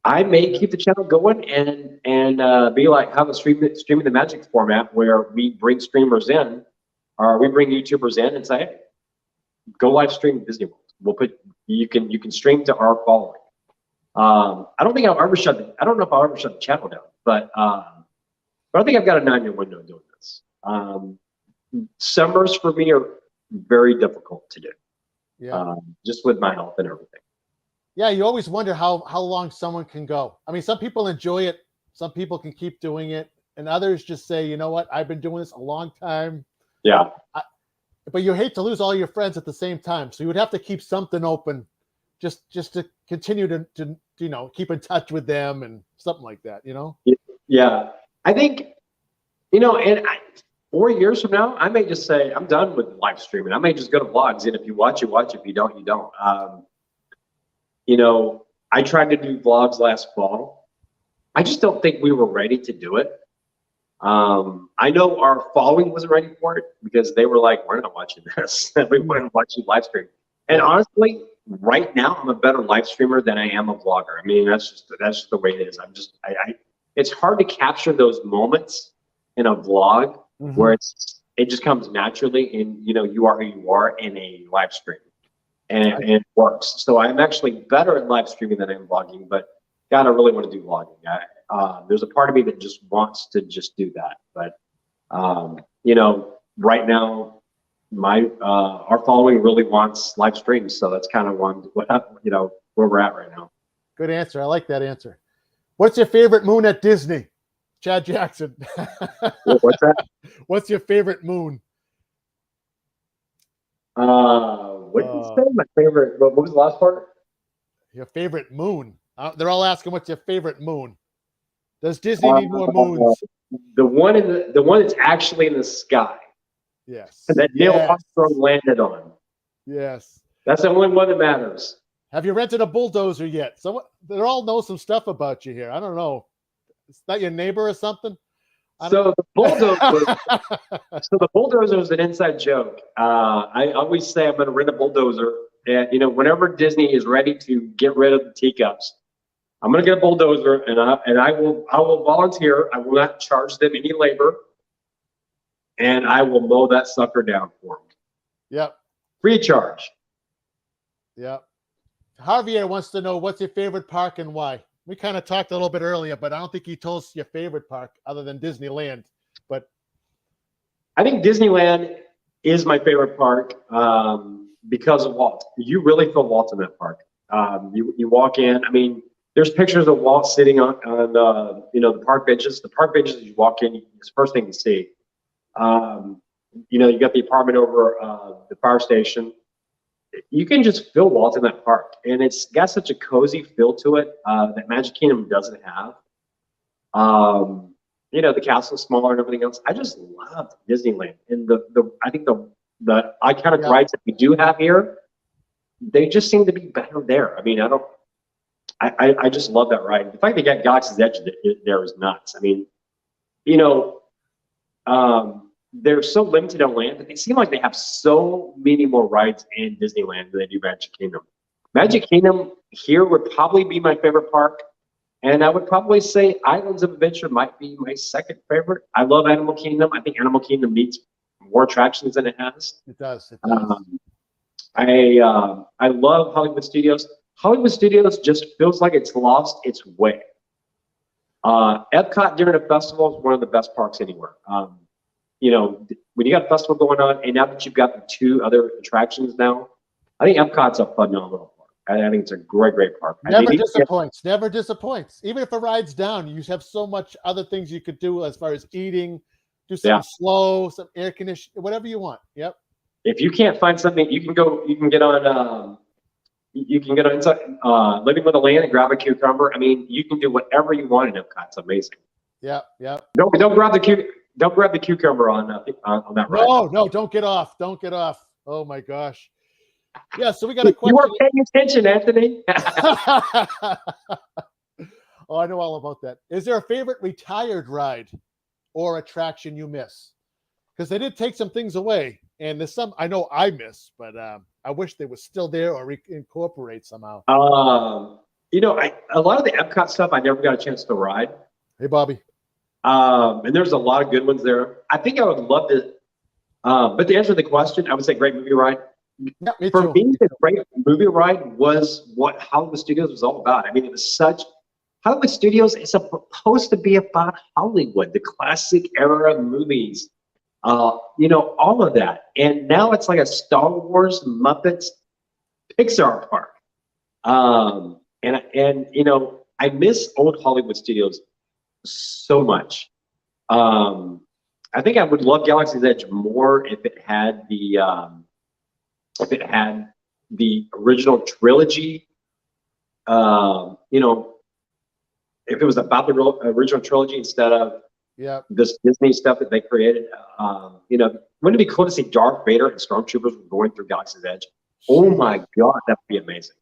I may keep the channel going and be like, have a streaming the magic format where we bring streamers in, or we bring YouTubers in and say, hey, go live stream Disney World. You can stream to our following. I don't know if I'll ever shut the channel down, but I think I've got a 9-year window doing this. Summers for me are very difficult to do. Yeah. Just with my health and everything. Yeah, you always wonder how long someone can go. I mean, some people enjoy it, some people can keep doing it, and others just say, you know what, I've been doing this a long time. Yeah. But you hate to lose all your friends at the same time, so you would have to keep something open, just to continue to keep in touch with them and something like that. Yeah, I think 4 years from now, I may just say I'm done with live streaming. I may just go to vlogs, and if you watch, you watch. If you don't, you don't. I tried to do vlogs last fall. I just don't think we were ready to do it. I know our following wasn't ready for it because they were like, we're not watching this. We want to watch you live stream. And honestly, right now, I'm a better live streamer than I am a vlogger. I mean, that's just the way it is. It's hard to capture those moments in a vlog where it just comes naturally, and you are who you are in a live stream. And it works. So I'm actually better at live streaming than I am vlogging, but God, I really want to do vlogging. There's a part of me that just wants to just do that, but You know, right now, our following really wants live streams, so that's kind of you know, where we're at right now. Good answer. I like that answer. What's your favorite moon at Disney? Chad Jackson. What's that? What's your favorite moon? What did you say? My favorite. What was the last part? Your favorite moon. They're all asking what's your favorite moon. Does Disney need more moons? The one that's actually in the sky. Yes. That Neil Armstrong landed on. Yes. That's the only one that matters. Have you rented a bulldozer yet? They all know some stuff about you here. I don't know. Is that your neighbor or something? So the bulldozer is an inside joke. I always say I'm going to rent a bulldozer, and you know, whenever Disney is ready to get rid of the teacups, I'm going to get a bulldozer, and I will volunteer. I will not charge them any labor, and I will mow that sucker down for them. Yep. Free of charge. Yep. Javier wants to know what's your favorite park and why. We kind of talked a little bit earlier, but I don't think he told us your favorite park other than Disneyland. But I think Disneyland is my favorite park because of Walt. You really feel Walt in that park. You walk in. I mean, there's pictures of Walt sitting on you know, the park benches. The park benches, as you walk in, it's the first thing you see. You know, you got the apartment over the fire station. You can just feel Walt in that park, and it's got such a cozy feel to it that Magic Kingdom doesn't have. You know, the castle's smaller and everything else. I just love Disneyland, and I think the iconic rides that we do have here, they just seem to be better there. I mean, I just love that ride. The fact they got Galaxy's Edge there is nuts. I mean, you know, they're so limited on land, but they seem like they have so many more rides in Disneyland than they do Magic Kingdom. Magic Kingdom here would probably be my favorite park, and I would probably say Islands of Adventure might be my second favorite. I love Animal Kingdom. I think Animal Kingdom needs more attractions than it has. it does. It does. I love Hollywood Studios. Hollywood Studios just feels like it's lost its way. Epcot during a festival is one of the best parks anywhere. You know, when you got a festival going on, and now that you've got the two other attractions now, I think Epcot's a phenomenal park. I think it's a great, great park. Never disappoints. Never disappoints. Even if a ride's down, you have so much other things you could do as far as eating, do something slow, some air conditioning, whatever you want. Yep. If you can't find something, you can get on inside Living with a Land and grab a cucumber. I mean, you can do whatever you want in Epcot. It's amazing. Yeah, yeah. Don't grab the cucumber on that ride. No, don't get off. Don't get off. Oh my gosh. Yeah, so we got a question. You weren't paying attention, Anthony. Oh, I know all about that. Is there a favorite retired ride or attraction you miss? Because they did take some things away, and there's some I know I miss, but I wish they were still there or incorporate somehow. You know, a lot of the Epcot stuff I never got a chance to ride. Hey, Bobby. And there's a lot of good ones there. I think I would love to, but to answer the question, I would say great movie ride. Yeah, me For too. me, the great movie ride was what Hollywood Studios was all about. I mean, it was Hollywood Studios is supposed to be about Hollywood, the classic era movies, you know, all of that. And now it's like a Star Wars, Muppets, Pixar park. And you know, I miss old Hollywood Studios so much. I think I would love Galaxy's Edge more if it had the original trilogy. You know, if it was about the original trilogy instead of this Disney stuff that they created. You know, wouldn't it be cool to see Darth Vader and Stormtroopers going through Galaxy's Edge? Oh my God, that would be amazing.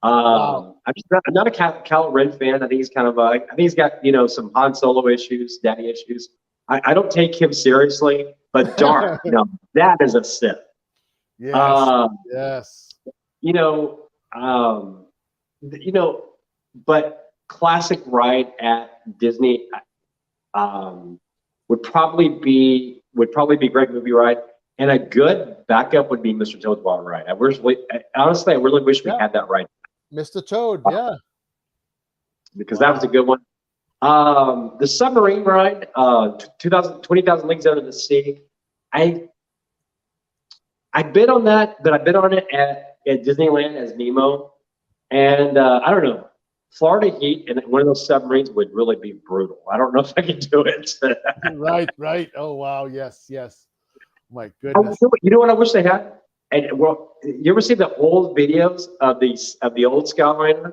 Wow. I'm not a Kylo Ren fan. I think he's kind of I think he's got, you know, some Han Solo issues, daddy issues. I don't take him seriously, but Darth, you know, that is a Sith. Yes. Yes. You know, but classic ride at Disney would probably be Great Movie Ride, and a good backup would be Mr. Toad's Wild Ride. Honestly, I really wish we had that ride. Mr. Toad, yeah. Because that was a good one. The submarine ride, 20,000 Leagues Under the Sea. I bid on that, but I bid on it at Disneyland as Nemo. And I don't know, Florida heat and one of those submarines would really be brutal. I don't know if I can do it. Right. Oh, wow. Yes. My Oh, goodness. you know what I wish they had? And well, you ever see the old videos of the old Skyliner,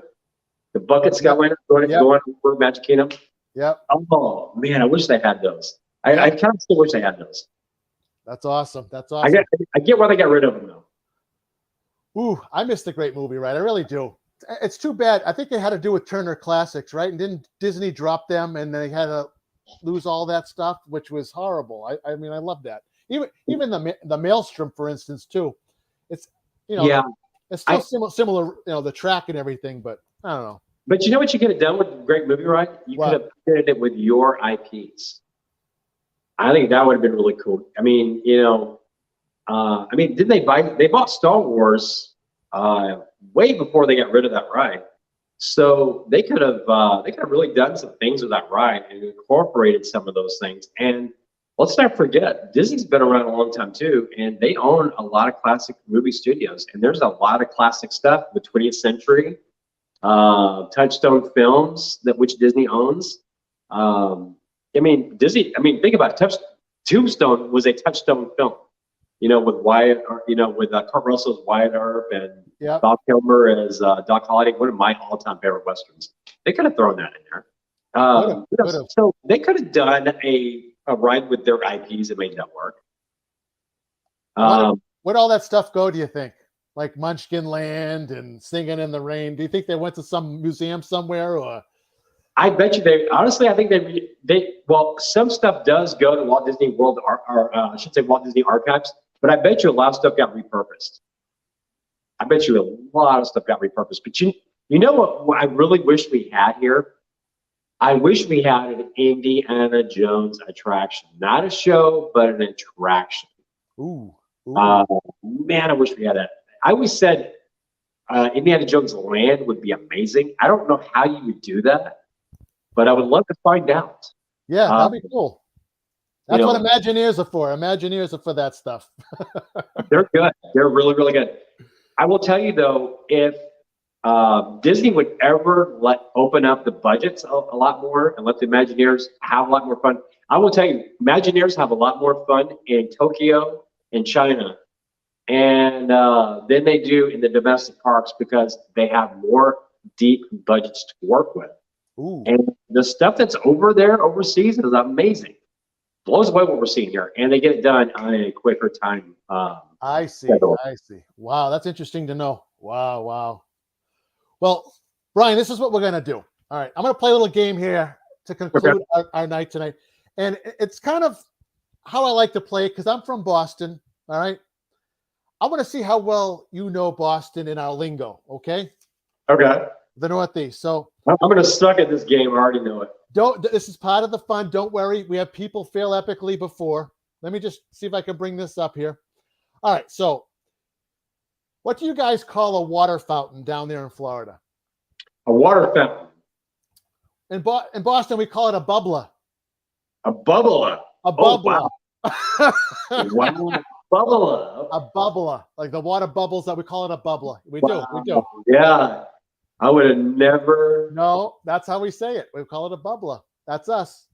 the bucket Skyliner going over Magic Kingdom? Yep. Oh man, I wish they had those. Yep. I kind of still wish they had those. That's awesome. I get why they got rid of them though. Ooh, I missed the Great Movie Ride. I really do. It's too bad. I think they had to do with Turner Classics, right? And didn't Disney drop them, and they had to lose all that stuff, which was horrible. I mean, I love that. Even the Maelstrom, for instance, too. It's it's still similar, the track and everything, but I don't know. But you know what you could have done with the Great Movie Ride? You could have paired it with your IPs. I think that would have been really cool. I mean, did they bought Star Wars way before they got rid of that ride. So they could have really done some things with that ride and incorporated some of those things. And let's not forget, Disney's been around a long time too, and they own a lot of classic movie studios. And there's a lot of classic stuff with 20th Century, Touchstone Films which Disney owns. Think about it. Tombstone was a Touchstone film, with with Kurt Russell's Wyatt Earp and Bob Kilmer as Doc Holliday, one of my all-time favorite westerns. They could have thrown that in there. So they could have done a ride with their IPs and made that work. Where'd all that stuff go, do you think? Like Munchkin Land and Singing in the Rain. Do you think they went to some museum somewhere, or? I bet you I think some stuff does go to Walt Disney World, or I should say Walt Disney Archives, but I bet you a lot of stuff got repurposed. But you know what I really wish we had here? I wish we had an Indiana Jones attraction. Not a show, but an attraction. Ooh. Man, I wish we had that. I always said Indiana Jones Land would be amazing. I don't know how you would do that, but I would love to find out. Yeah, that'd be cool. That's what Imagineers are for. Imagineers are for that stuff. They're good. They're really, really good. I will tell you, though, if Disney would ever open up the budgets a lot more and let the Imagineers have a lot more fun, I will tell you, Imagineers have a lot more fun in Tokyo and China and than they do in the domestic parks because they have more deep budgets to work with. Ooh. And the stuff that's over there overseas is amazing. Blows away what we're seeing here, and they get it done on a quicker time. I see. Wow, that's interesting to know. Wow. Well, Brian, this is what we're going to do. All right, I'm going to play a little game here to conclude our night tonight. And it's kind of how I like to play it because I'm from Boston, all right? I want to see how well you know Boston in our lingo, okay? Okay. The Northeast. So I'm going to suck at this game. I already know it. This is part of the fun. Don't worry. We have people fail epically before. Let me just see if I can bring this up here. All right. So what do you guys call a water fountain down there in Florida? A water fountain. In Boston, we call it a bubbler. A bubbler. A bubbler. Oh, wow. Bubbler. A bubbler. Like the water bubbles that we call it a bubbler. We do. Yeah. I would have never. No, that's how we say it. We call it a bubbler. That's us.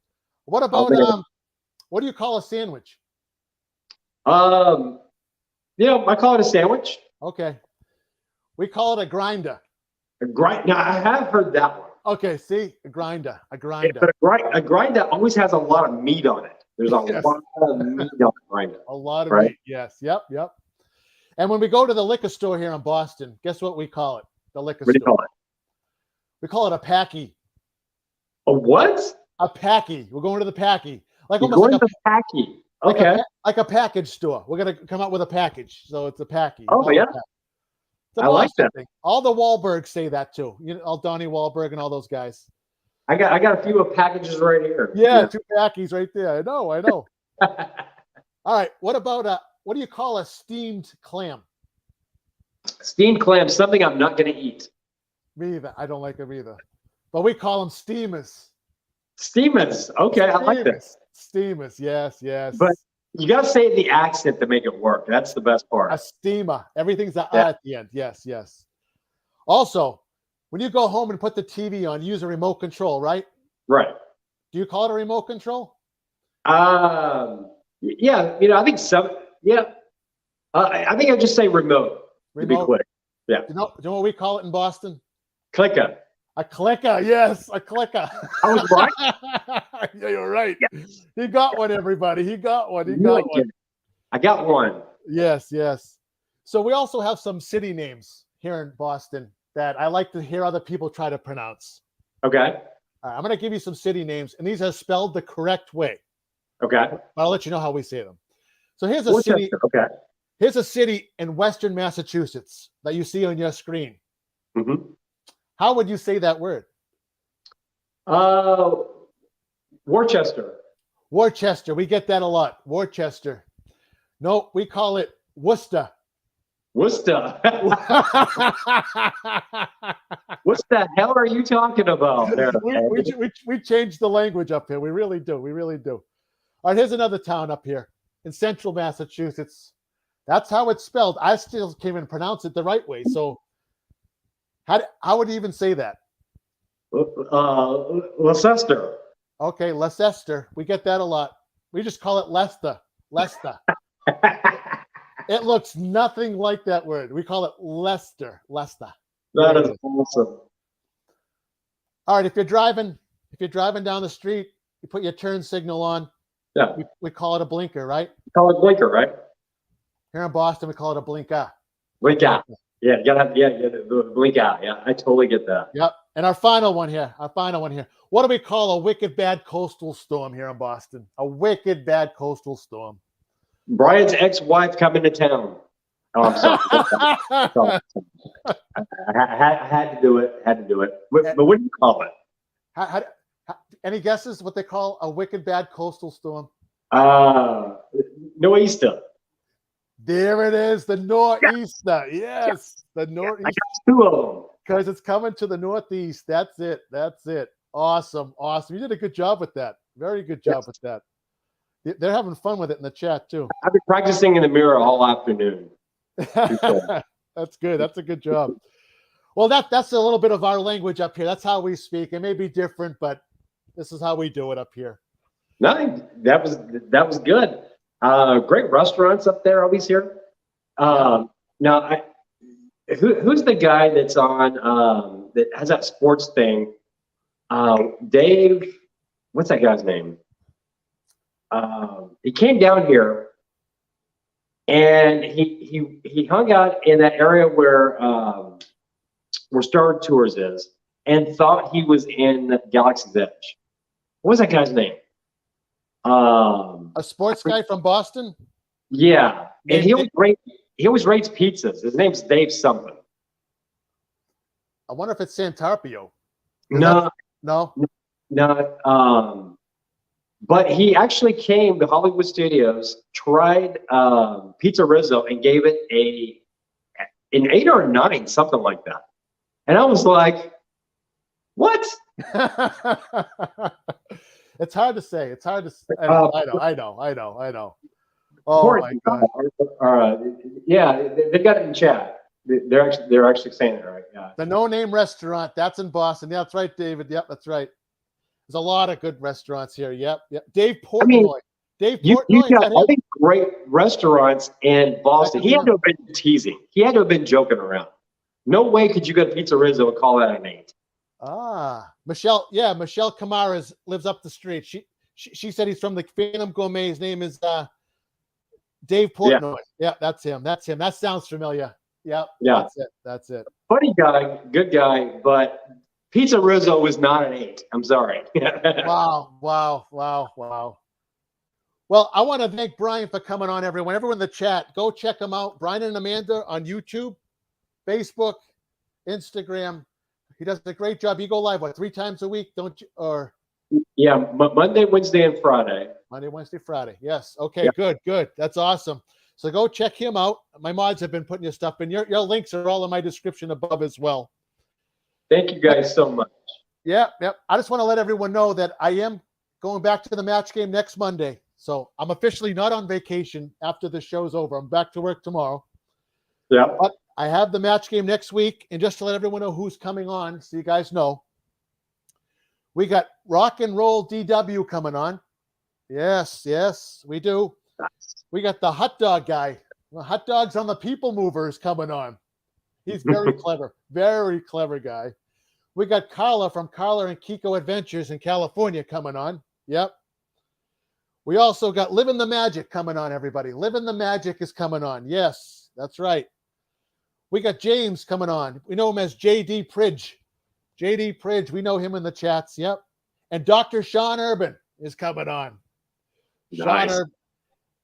What about what do you call a sandwich? I call it a sandwich. Okay. We call it a grinder. A grind. Now I have heard that one. Okay, see, a grinder. But a grinder always has a lot of meat on it. There's a lot of meat on a grinder. A lot of meat. Yes. Yep. And when we go to the liquor store here in Boston, guess what we call it? The liquor store. What do you call it? We call it a packy. A what? A packy. We're going to the packy. Like You're almost going like to the packy. Okay. Like a package store. We're going to come out with a package. So it's a packy. Oh, yeah. I like that. Thing. All the Wahlbergs say that too. All Donnie Wahlberg and all those guys. I got a few of packages right here. Yeah, 2 packies right there. I know. All right. What about what do you call a steamed clam? Steamed clam, something I'm not going to eat. Me either. I don't like them either. But we call them steamers. Steamus. Okay, I like that. Steamus, yes, yes. But you got to say it in the accent to make it work. That's the best part. A steamer. Everything's at the end. Yes, yes. Also, when you go home and put the TV on, you use a remote control, right? Right. Do you call it a remote control? Yeah, I think some. Yeah, I think I just say remote. To be quick. Yeah. Do you know what we call it in Boston? Clicker. A clicker, yes, a clicker. I was right. Yeah, you're right. Yeah. He got one, everybody. He got one. I got one. Yes, yes. So we also have some city names here in Boston that I like to hear other people try to pronounce. Okay. I'm going to give you some city names, and these are spelled the correct way. Okay. But I'll let you know how we say them. So here's a city. Okay. Here's a city in Western Massachusetts that you see on your screen. Mm-hmm. How would you say that word? Worcester. Worcester. We get that a lot. Worcester. No, we call it Worcester. Worcester. What the hell are you talking about? We changed the language up here. We really do. We really do. All right, here's another town up here in central Massachusetts. That's how it's spelled. I still can't even pronounce it the right way. So how would you even say that? Leicester. Okay, Leicester. We get that a lot. We just call it Leicester. Leicester. It looks nothing like that word. We call it Leicester. Leicester. That is awesome. All right, if you're driving down the street, you put your turn signal on. Yeah. We call it a blinker, right? Call it blinker, right? Here in Boston, we call it a blinker. Blinker. Yeah, you gotta have the blinker. Yeah, I totally get that. Yep. And our final one here. What do we call a wicked bad coastal storm here in Boston? A wicked bad coastal storm. Brian's ex-wife coming to town. Oh, I'm sorry. I had to do it. But what do you call it? Any guesses what they call a wicked bad coastal storm? Nor'easter. There it is, the nor'easter. Yes, the nor'easter. I got two of them. Because it's coming to the northeast. That's it. Awesome. You did a good job with that. Very good job with that. They're having fun with it in the chat too. I've been practicing in the mirror all afternoon. That's good. That's a good job. Well, that's a little bit of our language up here. That's how we speak. It may be different, but this is how we do it up here. No, that was good. Great restaurants up there, always here. Now, who's the guy that's on that has that sports thing? Dave, what's that guy's name? He came down here and he hung out in that area where Star Tours is and thought he was in Galaxy's Edge. What was that guy's name? A sports guy from Boston? Yeah. And he always rates pizzas. His name's Dave something. I wonder if it's Santarpio. No. But he actually came to Hollywood Studios, tried Pizza Rizzo, and gave it an 8 or a 9, something like that. And I was like, what? It's hard to say. I know. Oh my God. Yeah, they got it in chat. They're actually saying it right. Yeah. The No Name Restaurant. That's in Boston. Yeah, that's right, David. Yep, that's right. There's a lot of good restaurants here. Yep. Dave Portnoy. You got all these great restaurants in Boston. He had to have been teasing. He had to have been joking around. No way could you go to Pizza Rizzo and call that a name. Michelle Kamara lives up the street. She said he's from the Phantom Gourmet. His name is Dave Portnoy. Yeah, that's him. That sounds familiar. Yep. Yeah. That's it. Funny guy, good guy, but Pizza Rizzo was not an 8. I'm sorry. Wow. Well, I want to thank Brian for coming on, everyone. Everyone in the chat, go check him out. Brian and Amanda on YouTube, Facebook, Instagram. He does a great job. You go live, 3 times a week, don't you? Or yeah, Monday, Wednesday, and Friday. Monday, Wednesday, Friday. Yes. Okay, yeah. Good. That's awesome. So go check him out. My mods have been putting your stuff in. Your links are all in my description above as well. Thank you guys so much. Yep. I just want to let everyone know that I am going back to the match game next Monday. So I'm officially not on vacation after the show's over. I'm back to work tomorrow. Yeah. But I have the match game next week. And just to let everyone know who's coming on, so you guys know, we got Rock and Roll DW coming on. Yes, we do. We got the hot dog guy. The hot dogs on the people movers coming on. He's very clever, very clever guy. We got Carla from Carla and Kiko Adventures in California coming on. Yep. We also got Living the Magic coming on, everybody. Living the Magic is coming on. Yes, that's right. We got James coming on. We know him as JD Pridge. JD Pridge, we know him in the chats. Yep. And Dr. Sean Urban is coming on. Nice. Sean Urban.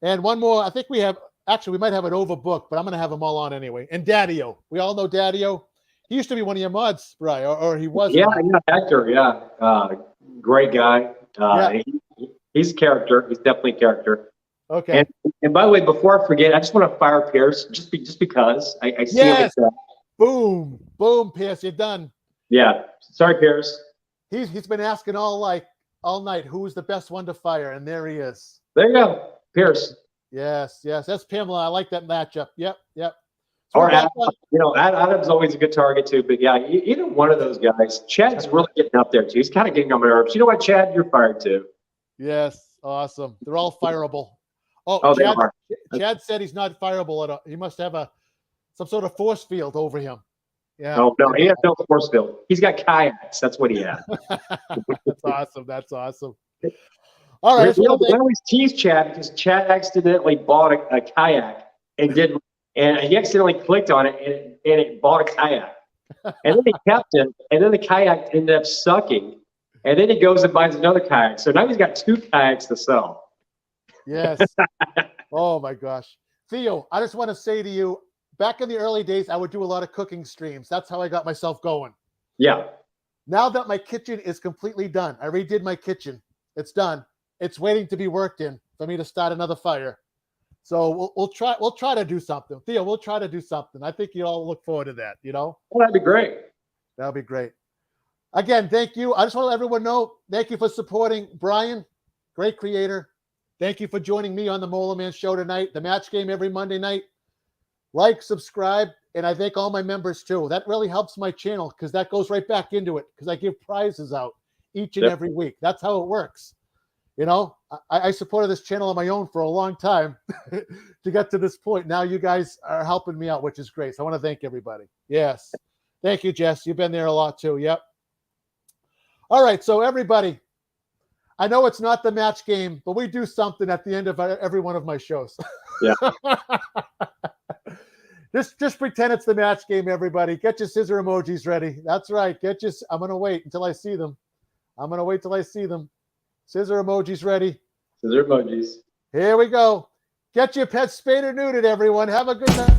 And one more. I think we have, actually, we might have it overbooked, but I'm going to have them all on anyway. And Daddy-O. We all know Daddy-O. He used to be one of your mods, Brian, or he was. Yeah, Hector. Yeah. Great guy. He's a character. He's definitely a character. Okay. And by the way, before I forget, I just want to fire Pierce just because I see him. Boom, Pierce, you're done. Yeah. Sorry, Pierce. He's been asking all night who's the best one to fire, and there he is. There you go, Pierce. Yes, that's Pamela. I like that matchup. Yep. Or Adam, Adam's always a good target too. But yeah, either one of those guys. Chad's really getting up there too. He's kind of getting on my nerves. You know what, Chad? You're fired too. Yes, awesome. They're all fireable. Chad said he's not fireable at all. He must have some sort of force field over him. Yeah. Oh no, he has no force field. He's got kayaks. That's what he has. That's awesome. All right. I always tease Chad because Chad accidentally bought a kayak and he accidentally clicked on it and it bought a kayak. And then he kept it, and then the kayak ended up sucking. And then he goes and buys another kayak. So now he's got 2 kayaks to sell. Yes. Oh my gosh. Theo, I just want to say to you, back in the early days, I would do a lot of cooking streams. That's how I got myself going. Yeah. Now that my kitchen is completely done, I redid my kitchen. It's done. It's waiting to be worked in for me to start another fire. So we'll try to do something. Theo, we'll try to do something. I think you all look forward to that, Well, that'd be great. That'll be great. Again, thank you. I just want to let everyone know, thank you for supporting Brian, great creator. Thank you for joining me on the Molar Man Show tonight. The match game every Monday night. Like, subscribe, and I thank all my members too. That really helps my channel because that goes right back into it because I give prizes out each and every week. That's how it works. I supported this channel on my own for a long time to get to this point. Now you guys are helping me out, which is great. So I want to thank everybody. Yes. Thank you, Jess. You've been there a lot too. Yep. All right. So everybody, I know it's not the match game, but we do something at the end of every one of my shows. Yeah. Just pretend it's the match game, everybody. Get your scissor emojis ready. That's right. I'm going to wait until I see them. Scissor emojis ready. Scissor emojis. Here we go. Get your pets spayed or neutered, everyone. Have a good night.